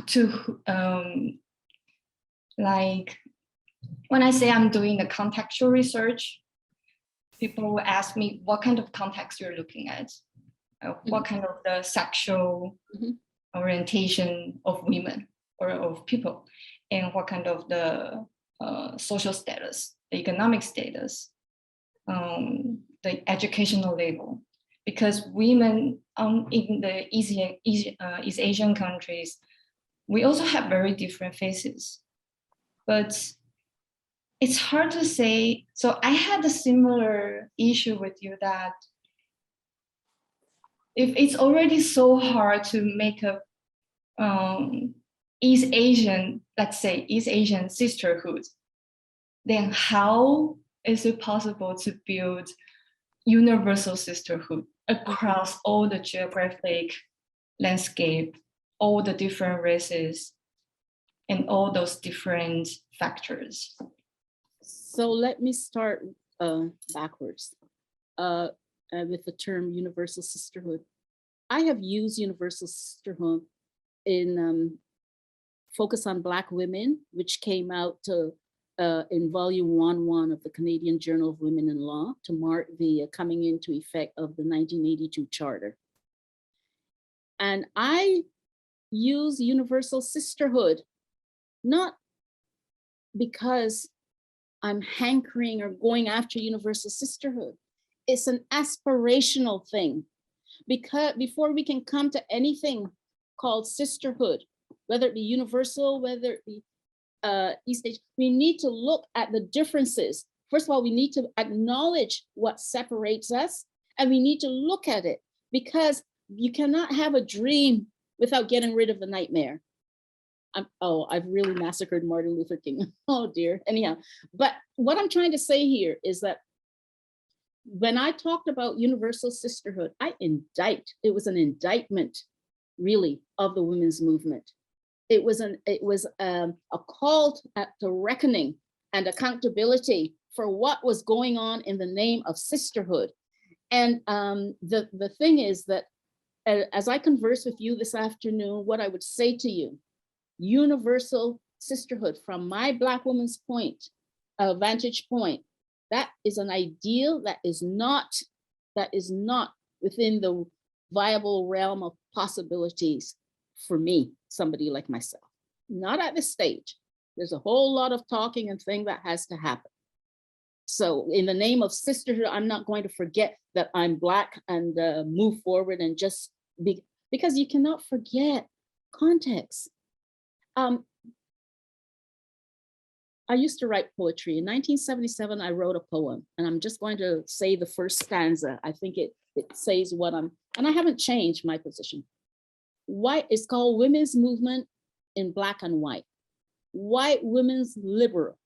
to like, when I say I'm doing the contextual research, people will ask me what kind of context you're looking at, what kind of the sexual orientation of women or of people, and what kind of the social status, the economic status, the educational level. Because women in the East Asian countries, we also have very different faces. But it's hard to say. So I had a similar issue with you that if it's already so hard to make a East Asian, let's say East Asian sisterhood, then how is it possible to build universal sisterhood across all the geographic landscape, all the different races, and all those different factors? So let me start backwards with the term universal sisterhood. I have used universal sisterhood in Focus on Black Women, which came out in volume 1 of the Canadian Journal of Women in Law to mark the coming into effect of the 1982 Charter. And I use universal sisterhood, not because I'm hankering or going after universal sisterhood. It's an aspirational thing. Because before we can come to anything called sisterhood, whether it be universal, whether it be East Asia, we need to look at the differences. First of all, we need to acknowledge what separates us, and we need to look at it, because you cannot have a dream without getting rid of the nightmare. I've really massacred Martin Luther King. Oh dear. Anyhow, but what I'm trying to say here is that when I talked about universal sisterhood, it was an indictment, really, of the women's movement. It was a call to reckoning and accountability for what was going on in the name of sisterhood. And the thing is that as I converse with you this afternoon, what I would say to you, universal sisterhood from my Black woman's vantage point, that is an ideal that is not within the viable realm of possibilities for me, somebody like myself. Not at this stage. There's a whole lot of talking and thing that has to happen. So in the name of sisterhood, I'm not going to forget that I'm Black and move forward and just be, because you cannot forget context. I used to write poetry. In 1977, I wrote a poem, and I'm just going to say the first stanza. I think it says what and I haven't changed my position. White, it's called Women's Movement in Black and White. White women's liberal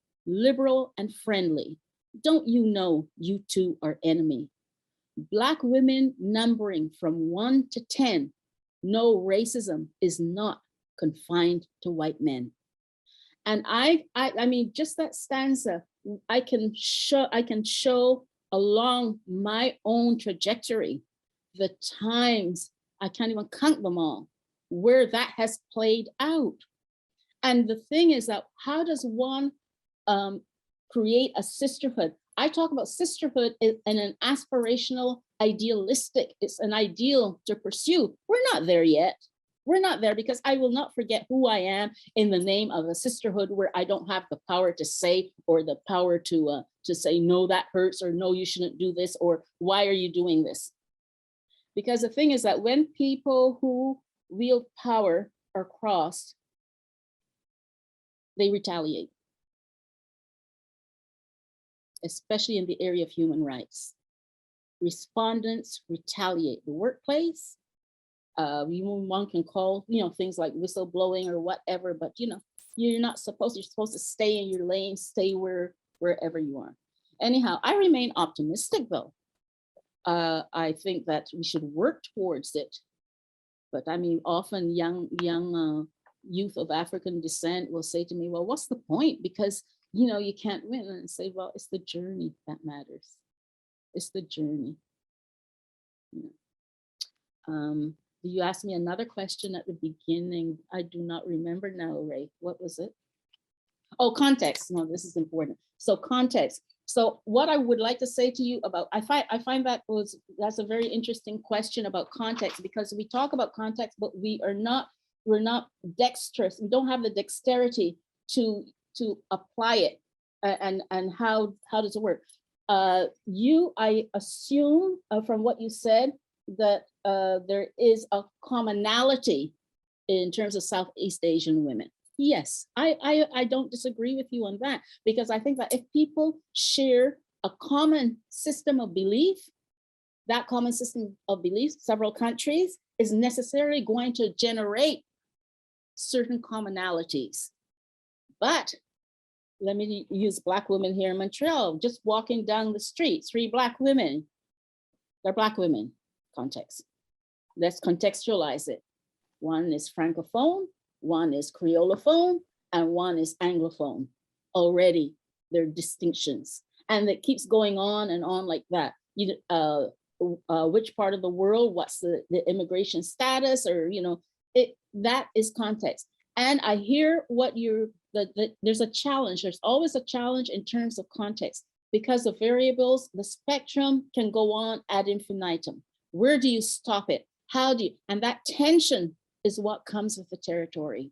and friendly. Don't you know you two are enemy? Black women numbering from 1 to 10. No, racism is not confined to white men. And I mean, just that stanza, I can show along my own trajectory, the times, I can't even count them all, where that has played out. And the thing is that how does one create a sisterhood? I talk about sisterhood in an aspirational, idealistic, it's an ideal to pursue. We're not there yet. We're not there because I will not forget who I am in the name of a sisterhood where I don't have the power to say, or the power to say, no, that hurts, or no, you shouldn't do this, or why are you doing this? Because the thing is that when people who wield power are crossed, they retaliate, especially in the area of human rights. Respondents retaliate. The workplace, one can call, things like whistleblowing or whatever, but you're supposed to stay in your lane, stay wherever you are. Anyhow, I remain optimistic though. I think that we should work towards it. But I mean, often young youth of African descent will say to me, well, what's the point? Because you can't win. And I say, well, it's the journey that matters. It's the journey. You asked me another question at the beginning. I do not remember now, Ray. What was it? Oh, context. No, this is important. So context. So what I would like to say to you about, I find that's a very interesting question about context, because we talk about context, but we're not dexterous. We don't have the dexterity to apply it. And how does it work? I assume from what you said that there is a commonality in terms of Southeast Asian women. Yes, I don't disagree with you on that, because I think that if people share a common system of belief, that common system of belief, several countries, is necessarily going to generate certain commonalities. But let me use Black women here in Montreal, just walking down the street, 3 Black women, they're Black women, context. Let's contextualize it. One is Francophone, one is Creolophone, and one is Anglophone. Already there are distinctions. And it keeps going on and on like that. Which part of the world, what's the immigration status, or, that is context. And I hear what there's a challenge. There's always a challenge in terms of context, because the variables, the spectrum can go on ad infinitum. Where do you stop it? How do you, and that tension is what comes with the territory.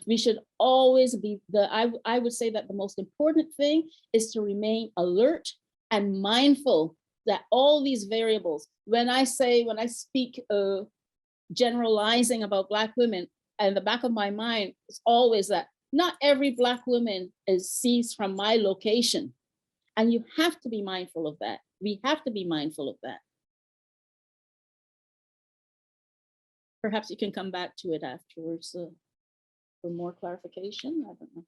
We should always be I would say that the most important thing is to remain alert and mindful that all these variables, when I speak generalizing about Black women, in the back of my mind, it's always that not every Black woman sees from my location. And you have to be mindful of that. We have to be mindful of that. Perhaps you can come back to it afterwards for more clarification. I don't know.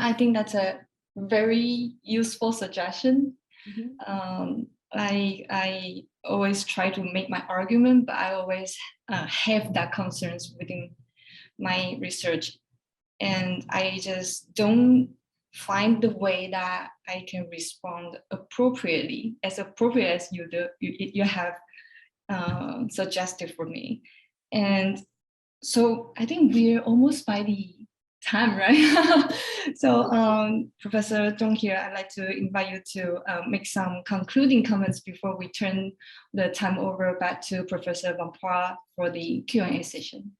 I think that's a very useful suggestion. Mm-hmm. I always try to make my argument, but I always have that concerns within my research, and I just don't find the way that I can respond appropriately as you do. You have suggested for me, and so I think we're almost by the time, right? So Professor Thornhill, I'd like to invite you to make some concluding comments before we turn the time over back to Professor Beauvoir for the Q&A session.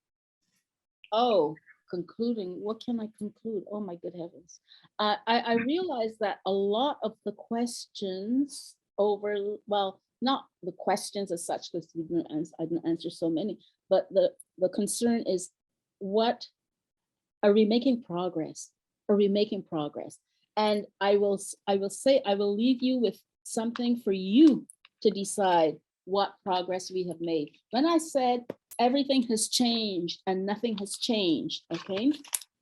Oh, concluding, what can I conclude? Oh my good heavens. I realize that a lot of the questions well, not the questions as such, because I didn't answer so many, but the concern is, what are we making progress? Are we making progress? And I will leave you with something for you to decide what progress we have made. When I said everything has changed and nothing has changed, okay,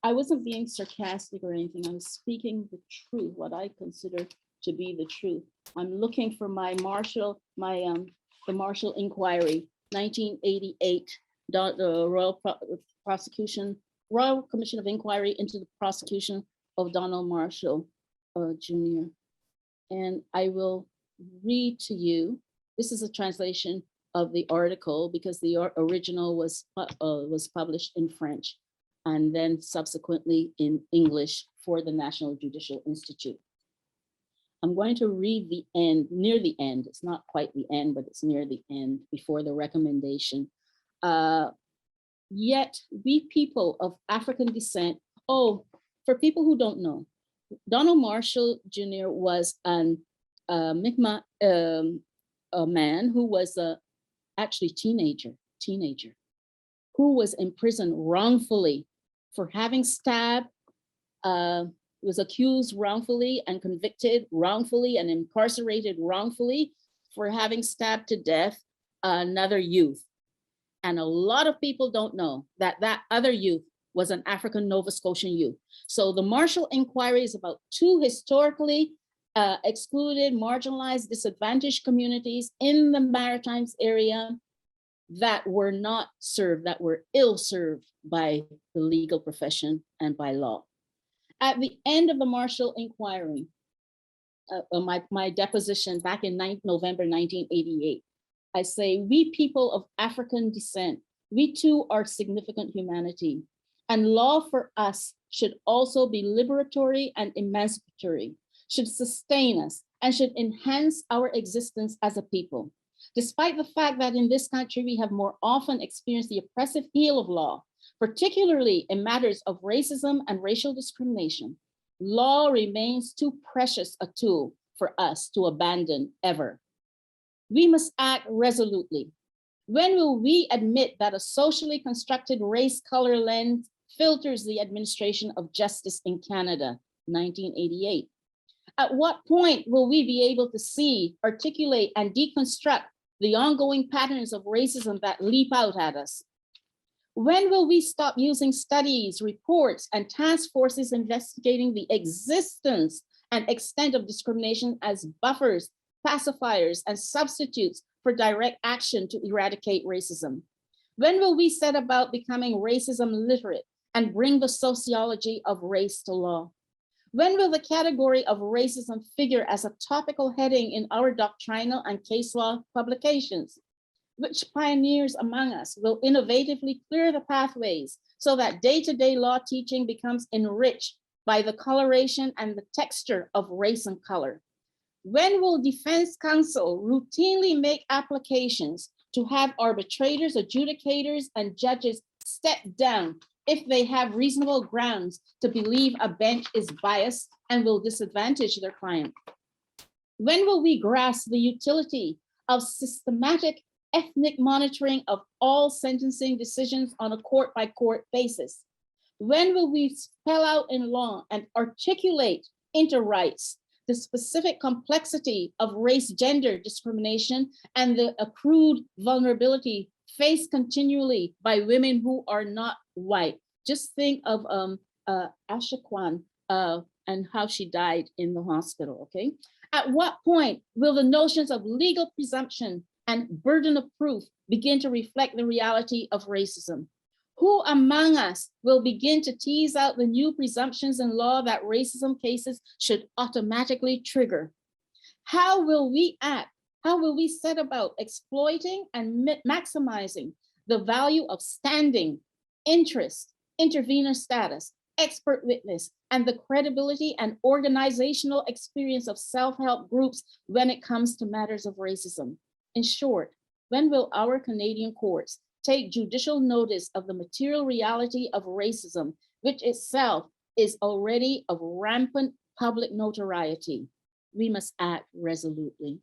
I wasn't being sarcastic or anything. I was speaking the truth, what I consider to be the truth. I'm looking for my Marshall, the Marshall Inquiry, 1988, the Royal Commission of Inquiry into the prosecution of Donald Marshall Jr. And I will read to you. This is a translation of the article because the original was published in French and then subsequently in English for the National Judicial Institute. I'm going to read the end, near the end. It's not quite the end, but it's near the end before the recommendation. Yet we people of African descent, oh, for people who don't know, Donald Marshall Jr. was a man who was actually teenager, who was in prison wrongfully for having stabbed, was accused wrongfully and convicted wrongfully and incarcerated wrongfully for having stabbed to death another youth. And a lot of people don't know that that other youth was an African Nova Scotian youth. So the Marshall Inquiry is about two historically excluded, marginalized, disadvantaged communities in the Maritimes area that were not served, that were ill served by the legal profession and by law. At the end of the Marshall Inquiry, my deposition back in November 1988, I say, we people of African descent, we too are significant humanity, and law for us should also be liberatory and emancipatory, should sustain us, and should enhance our existence as a people. Despite the fact that in this country, we have more often experienced the oppressive heel of law, particularly in matters of racism and racial discrimination, law remains too precious a tool for us to abandon ever. We must act resolutely. When will we admit that a socially constructed race-color lens filters the administration of justice in Canada, 1988? At what point will we be able to see, articulate, and deconstruct the ongoing patterns of racism that leap out at us? When will we stop using studies, reports, and task forces investigating the existence and extent of discrimination as buffers, pacifiers, and substitutes for direct action to eradicate racism? When will we set about becoming racism literate and bring the sociology of race to law? When will the category of racism figure as a topical heading in our doctrinal and case law publications? Which pioneers among us will innovatively clear the pathways so that day-to-day law teaching becomes enriched by the coloration and the texture of race and color? When will defense counsel routinely make applications to have arbitrators, adjudicators, and judges step down if they have reasonable grounds to believe a bench is biased and will disadvantage their client? When will we grasp the utility of systematic ethnic monitoring of all sentencing decisions on a court-by-court basis? When will we spell out in law and articulate into rights the specific complexity of race-gender discrimination and the accrued vulnerability faced continually by women who are not white? Just think of Asha Kwan and how she died in the hospital, okay? At what point will the notions of legal presumption and burden of proof begin to reflect the reality of racism? Who among us will begin to tease out the new presumptions in law that racism cases should automatically trigger? How will we act? How will we set about exploiting and maximizing the value of standing, interest, intervener status, expert witness, and the credibility and organizational experience of self-help groups when it comes to matters of racism? In short, when will our Canadian courts take judicial notice of the material reality of racism, which itself is already of rampant public notoriety? We must act resolutely.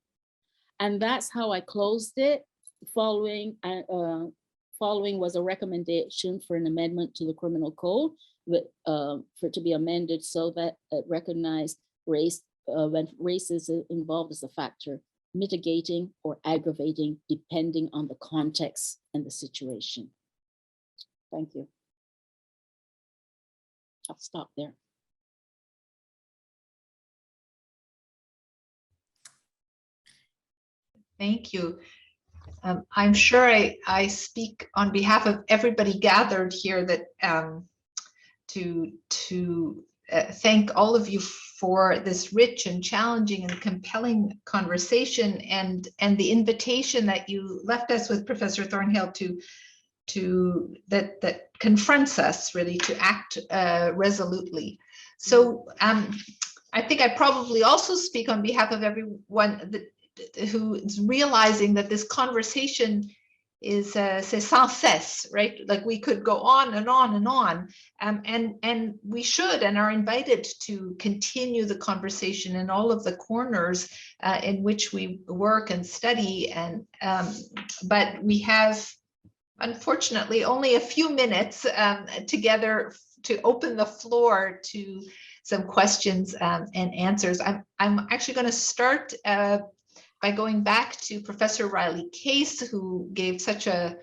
And that's how I closed it. Following was a recommendation for an amendment to the criminal code for it to be amended so that it recognized race when race is involved as a factor mitigating or aggravating depending on the context and the situation. Thank you. I'll stop there. Thank you. I'm sure I speak on behalf of everybody gathered here that to thank all of you for this rich and challenging and compelling conversation and the invitation that you left us with, Professor Thornhill, that confronts us really to act resolutely. So I think I probably also speak on behalf of everyone who is realizing that this conversation is c'est sans cesse, right? Like we could go on and on and on, and we should and are invited to continue the conversation in all of the corners in which we work and study. And but we have, unfortunately, only a few minutes together to open the floor to some questions and answers. I'm actually going to start by going back to Professor Riley Case, who gave such a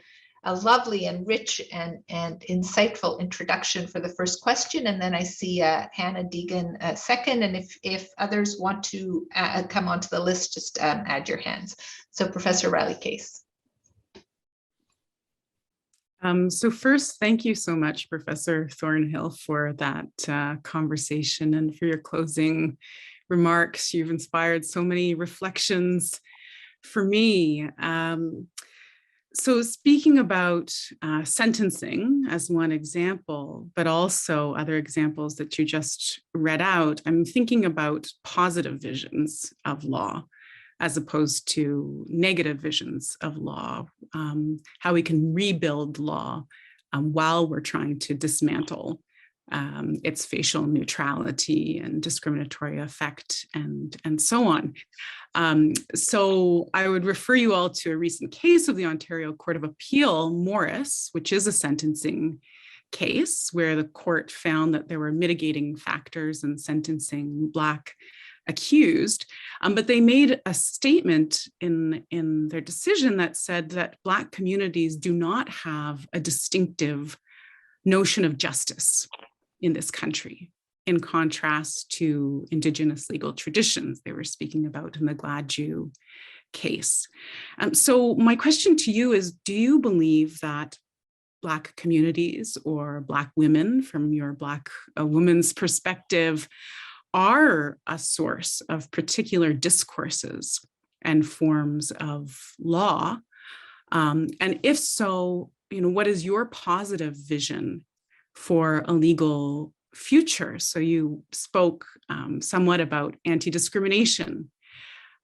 lovely and rich and insightful introduction for the first question. And then I see Hannah Deegan second. And if others want to come onto the list, just add your hands. So Professor Riley Case. So first, thank you so much, Professor Thornhill, for that conversation and for your closing remarks. You've inspired so many reflections for me. So speaking about sentencing as one example, but also other examples that you just read out, I'm thinking about positive visions of law as opposed to negative visions of law, how we can rebuild law while we're trying to dismantle its facial neutrality and discriminatory effect and so on. So I would refer you all to a recent case of the Ontario Court of Appeal, Morris, which is a sentencing case where the court found that there were mitigating factors in sentencing Black accused, but they made a statement in their decision that said that Black communities do not have a distinctive notion of justice in this country, in contrast to Indigenous legal traditions. They were speaking about in the Gladue case. So my question to you is, do you believe that Black communities or Black women, from your Black woman's perspective, are a source of particular discourses and forms of law? And if so, what is your positive vision for a legal future? So you spoke somewhat about anti-discrimination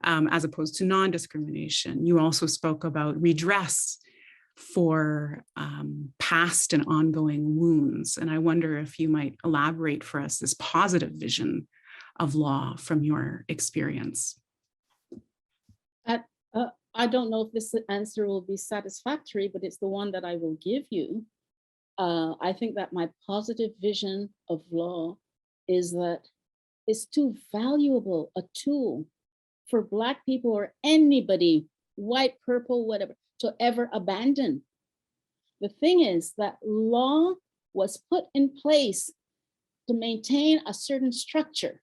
as opposed to non-discrimination. You also spoke about redress for past and ongoing wounds. And I wonder if you might elaborate for us this positive vision of law from your experience. I don't know if this answer will be satisfactory, but it's the one that I will give you. I think that my positive vision of law is that it's too valuable a tool for Black people or anybody, white, purple, whatever, to ever abandon. The thing is that law was put in place to maintain a certain structure.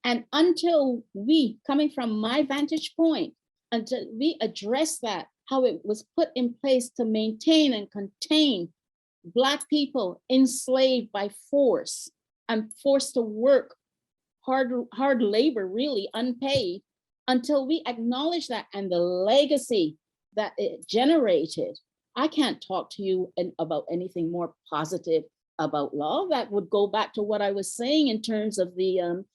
And until we, coming from my vantage point, until we address that, how it was put in place to maintain and contain Black people enslaved by force and forced to work hard labor, really unpaid, until we acknowledge that and the legacy that it generated, I can't talk to you about anything more positive about law. That would go back to what I was saying in terms of the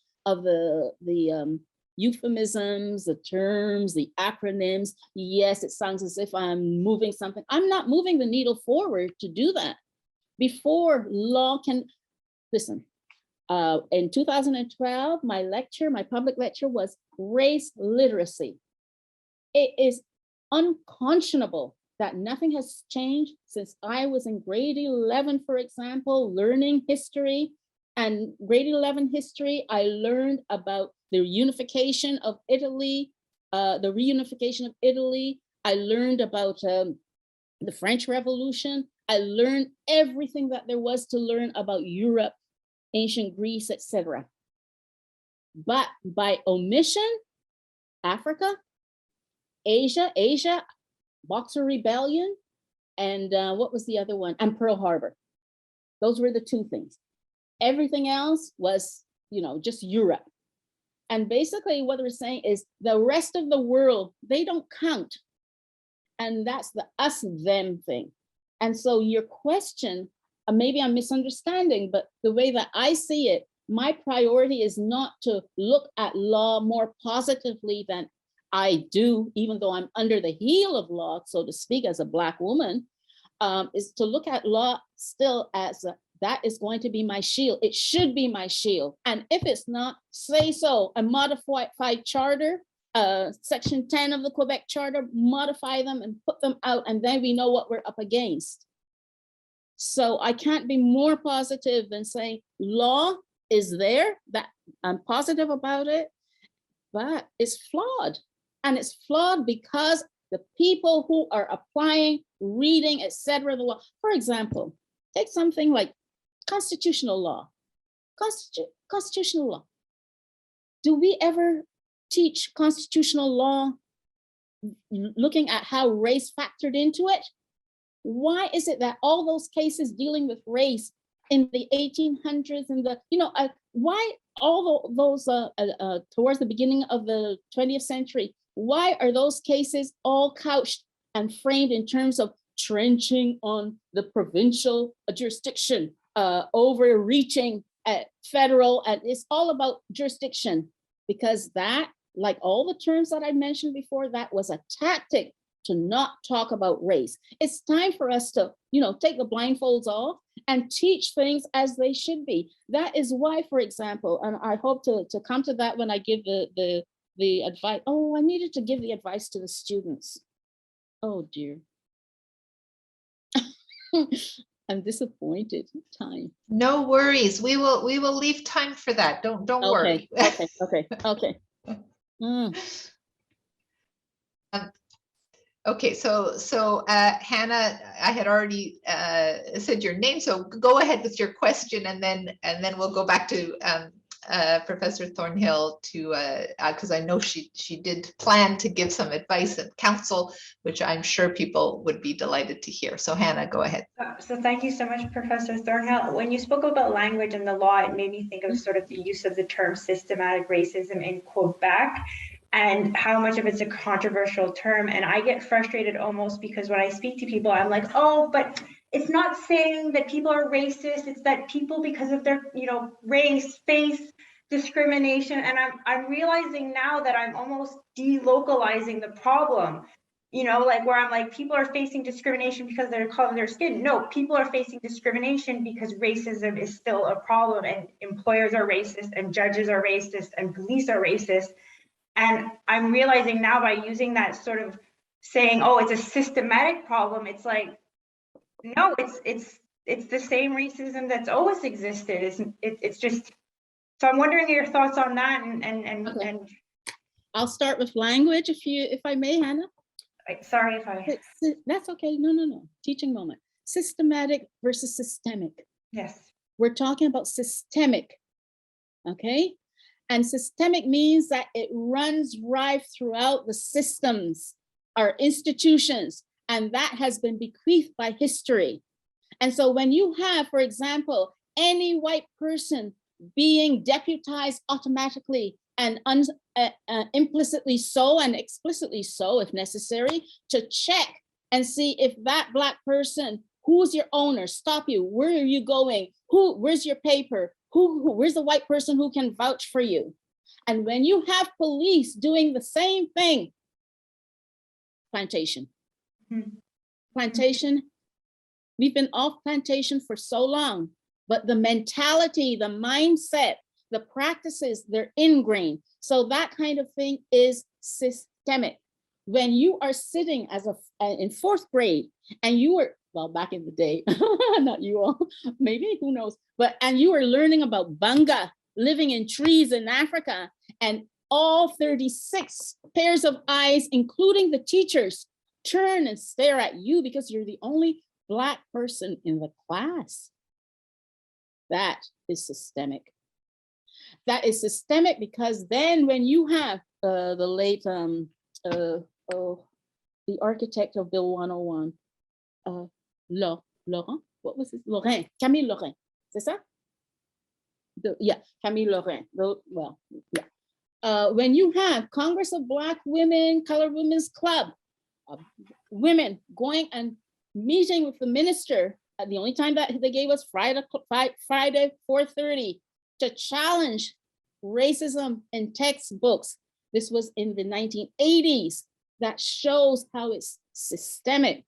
euphemisms, the terms, the acronyms. Yes, it sounds as if I'm moving something. I'm not moving the needle forward to do that. Before law can, listen, in 2012, my public lecture was race literacy. It is unconscionable that nothing has changed since I was in grade 11, for example, learning history. And grade 11 history, I learned about the unification of Italy the reunification of Italy. I learned about the French Revolution. I learned everything that there was to learn about Europe, ancient Greece, etc. But by omission, Africa, Asia, Boxer Rebellion, and what was the other one? And Pearl Harbor. Those were the two things. Everything else was, just Europe. And basically what we're saying is the rest of the world, they don't count. And that's the us, them thing. And so your question, maybe I'm misunderstanding, but the way that I see it, my priority is not to look at law more positively than I do, even though I'm under the heel of law, so to speak, as a Black woman, is to look at law still as that is going to be my shield. It should be my shield. And if it's not, say so. A modified charter, section 10 of the Quebec Charter, modify them and put them out, and then we know what we're up against. So I can't be more positive than saying law is there, that I'm positive about it, but it's flawed. And it's flawed because the people who are applying, reading, etc. the law. For example, take something like constitutional law. Constitutional law. Do we ever teach constitutional law looking at how race factored into it? Why is it that all those cases dealing with race in the 1800s and why all those towards the beginning of the 20th century, why are those cases all couched and framed in terms of trenching on the provincial jurisdiction, overreaching at federal, and it's all about jurisdiction? Because that, like all the terms that I mentioned before, that was a tactic to not talk about race. It's time for us to, take the blindfolds off and teach things as they should be. That is why, for example, and I hope to come to that when I give the advice. Oh, I needed to give the advice to the students. Oh dear. I'm disappointed. Time. No worries. We will leave time for that. Don't worry. Okay. Okay, so Hannah, I had already said your name, so go ahead with your question, and then we'll go back to Professor Thornhill to because I know she did plan to give some advice and counsel, which I'm sure people would be delighted to hear. So Hannah, go ahead. So thank you so much, Professor Thornhill. When you spoke about language and the law, it made me think of sort of the use of the term systematic racism in Quebec, and how much of it's a controversial term. And I get frustrated almost because when I speak to people, I'm like, oh, but it's not saying that people are racist. It's that people, because of their, race, face discrimination. And I'm realizing now that I'm almost delocalizing the problem, where I'm like, people are facing discrimination because they're color of their skin. No, people are facing discrimination because racism is still a problem, and employers are racist, and judges are racist, and police are racist. And I'm realizing now, by using that sort of saying, oh, it's a systematic problem, it's like, no, it's the same racism that's always existed. It's just, so I'm wondering your thoughts on that. And I'll start with language, if I may, Hannah. Sorry if I. That's okay. No. Teaching moment. Systematic versus systemic. Yes. We're talking about systemic. Okay. And systemic means that it runs rife throughout the systems, our institutions, and that has been bequeathed by history. And so when you have, for example, any white person being deputized automatically and implicitly so and explicitly so, if necessary, to check and see if that Black person, who's your owner, stop you, where are you going, where's your paper, where's the white person who can vouch for you? And when you have police doing the same thing, plantation. Plantation, we've been off plantation for so long, but the mentality, the mindset, the practices, they're ingrained. So that kind of thing is systemic. When you are sitting in 4th grade and you were, well, back in the day, not you all, maybe, who knows, and you were learning about Bunga, living in trees in Africa, and all 36 pairs of eyes, including the teachers, turn and stare at you because you're the only Black person in the class. That is systemic. That is systemic because then when you have the late, the architect of Bill 101, Laurent, what was his? Lorrain, Camille Lorrain, c'est ça? Yeah, Camille Lorrain, well, yeah. When you have Congress of Black Women, Colored Women's Club, women going and meeting with the minister, the only time that they gave us Friday 4:30 to challenge racism in textbooks. This was in the 1980s. That shows how it's systemic.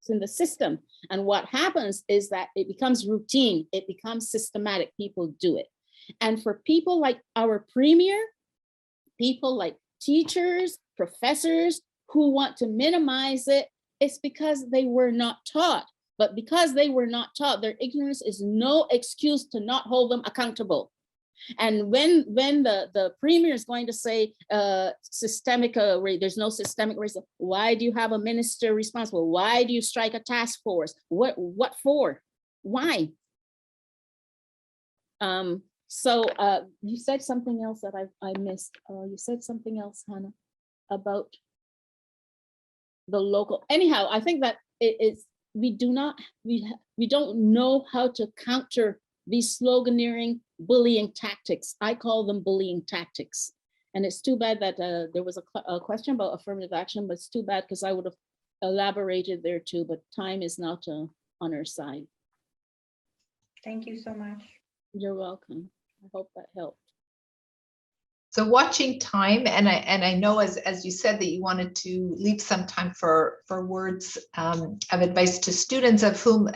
It's in the system. And what happens is that it becomes routine. It becomes systematic. People do it. And for people like our premier, people like teachers, professors who want to minimize it, it's because they were not taught. But because they were not taught, their ignorance is no excuse to not hold them accountable. And when the premier is going to say systemic, there's no systemic racism, why do you have a minister responsible? Why do you strike a task force? What for? Why? So you said something else that I missed. You said something else, Hannah, about the local. Anyhow, I think that it is. We don't know how to counter these sloganeering bullying tactics. I call them bullying tactics. And it's too bad that there was a question about affirmative action, but it's too bad because I would have elaborated there too, but time is not on our side. Thank you so much. You're welcome. I hope that helped. So watching time, and I know as you said that you wanted to leave some time for words of advice to students, of whom,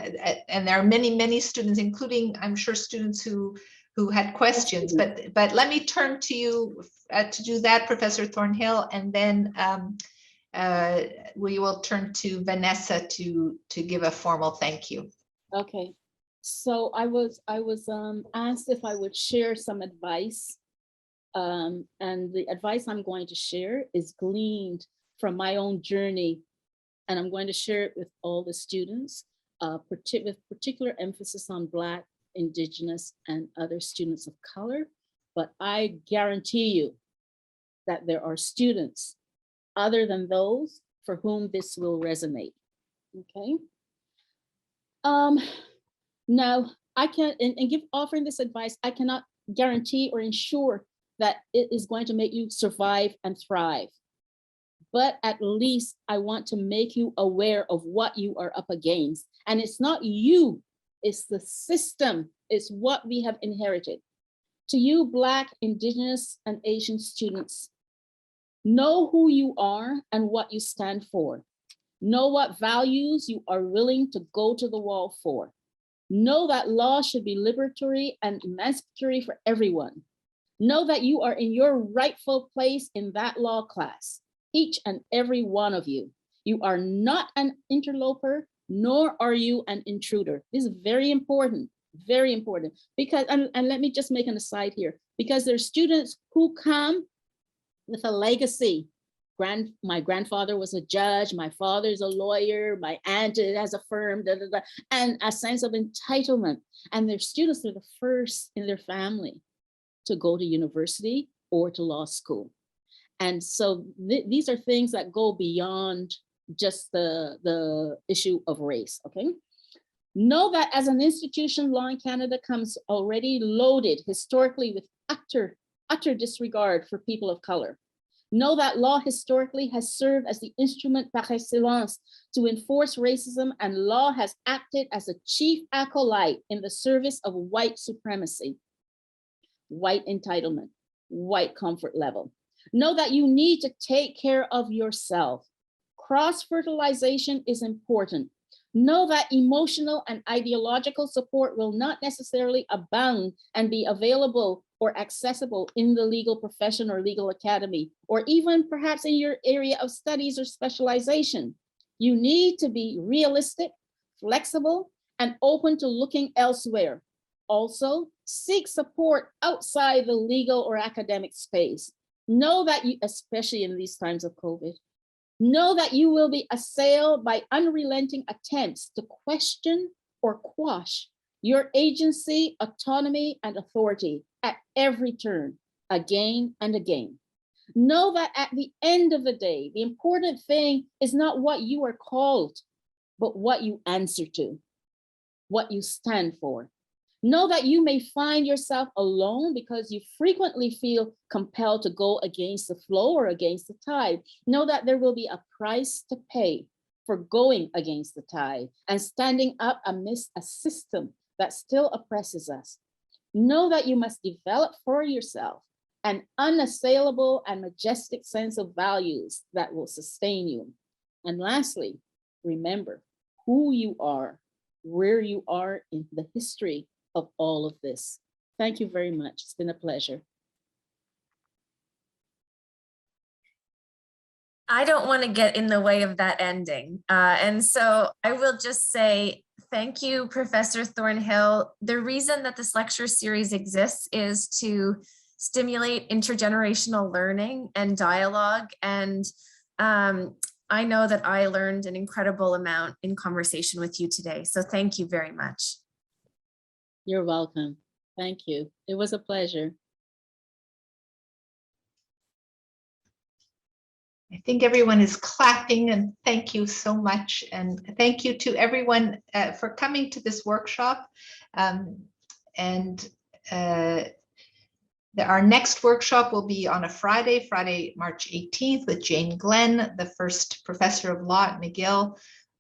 and there are many students, including I'm sure students who had questions, but let me turn to you to do that, Professor Thornhill, and then we will turn to Vanessa to give a formal thank you. Okay, so I was asked if I would share some advice. And the advice I'm going to share is gleaned from my own journey, and I'm going to share it with all the students, with particular emphasis on Black, Indigenous, and other students of color. But I guarantee you that there are students other than those for whom this will resonate, okay? Now, I can't, offering this advice, I cannot guarantee or ensure that it is going to make you survive and thrive. But at least I want to make you aware of what you are up against. And it's not you, it's the system, it's what we have inherited. To you, Black, Indigenous, and Asian students, know who you are and what you stand for. Know what values you are willing to go to the wall for. Know that law should be liberatory and emancipatory for everyone. Know that you are in your rightful place in that law class, each and every one of you. You are not an interloper, nor are you an intruder. This is very important, because, and let me just make an aside here, because there's students who come with a legacy. My grandfather was a judge, my father's a lawyer, my aunt has a firm, and a sense of entitlement. And their students are the first in their family to go to university or to law school. And so these are things that go beyond just the issue of race, okay? Know that as an institution, law in Canada comes already loaded historically with utter disregard for people of color. Know that law historically has served as the instrument par excellence to enforce racism, and law has acted as a chief acolyte in the service of white supremacy, white entitlement, white comfort level. Know that you need to take care of yourself. Cross-fertilization is important. Know that emotional and ideological support will not necessarily abound and be available or accessible in the legal profession or legal academy, or even perhaps in your area of studies or specialization. You need to be realistic, flexible, and open to looking elsewhere. Also, seek support outside the legal or academic space. Know that you, especially in these times of COVID, know that you will be assailed by unrelenting attempts to question or quash your agency, autonomy, and authority at every turn, again and again. Know that at the end of the day, the important thing is not what you are called, but what you answer to, what you stand for. Know that you may find yourself alone because you frequently feel compelled to go against the flow or against the tide. Know that there will be a price to pay for going against the tide and standing up amidst a system that still oppresses us. Know that you must develop for yourself an unassailable and majestic sense of values that will sustain you. And lastly, remember who you are, where you are in the history of all of this. Thank you very much. It's been a pleasure. I don't want to get in the way of that ending. And so I will just say, thank you, Professor Thornhill. The reason that this lecture series exists is to stimulate intergenerational learning and dialogue. And I know that I learned an incredible amount in conversation with you today. So thank you very much. You're welcome. Thank you. It was a pleasure. I think everyone is clapping, and thank you so much. And thank you to everyone for coming to this workshop. Our next workshop will be on a Friday, March 18th, with Jane Glenn, the first professor of law at McGill.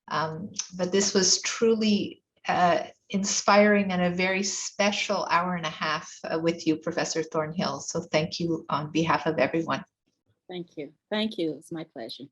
But this was truly inspiring and a very special hour and a half with you, Professor Thornhill. So thank you on behalf of everyone. Thank you. Thank you. It's my pleasure.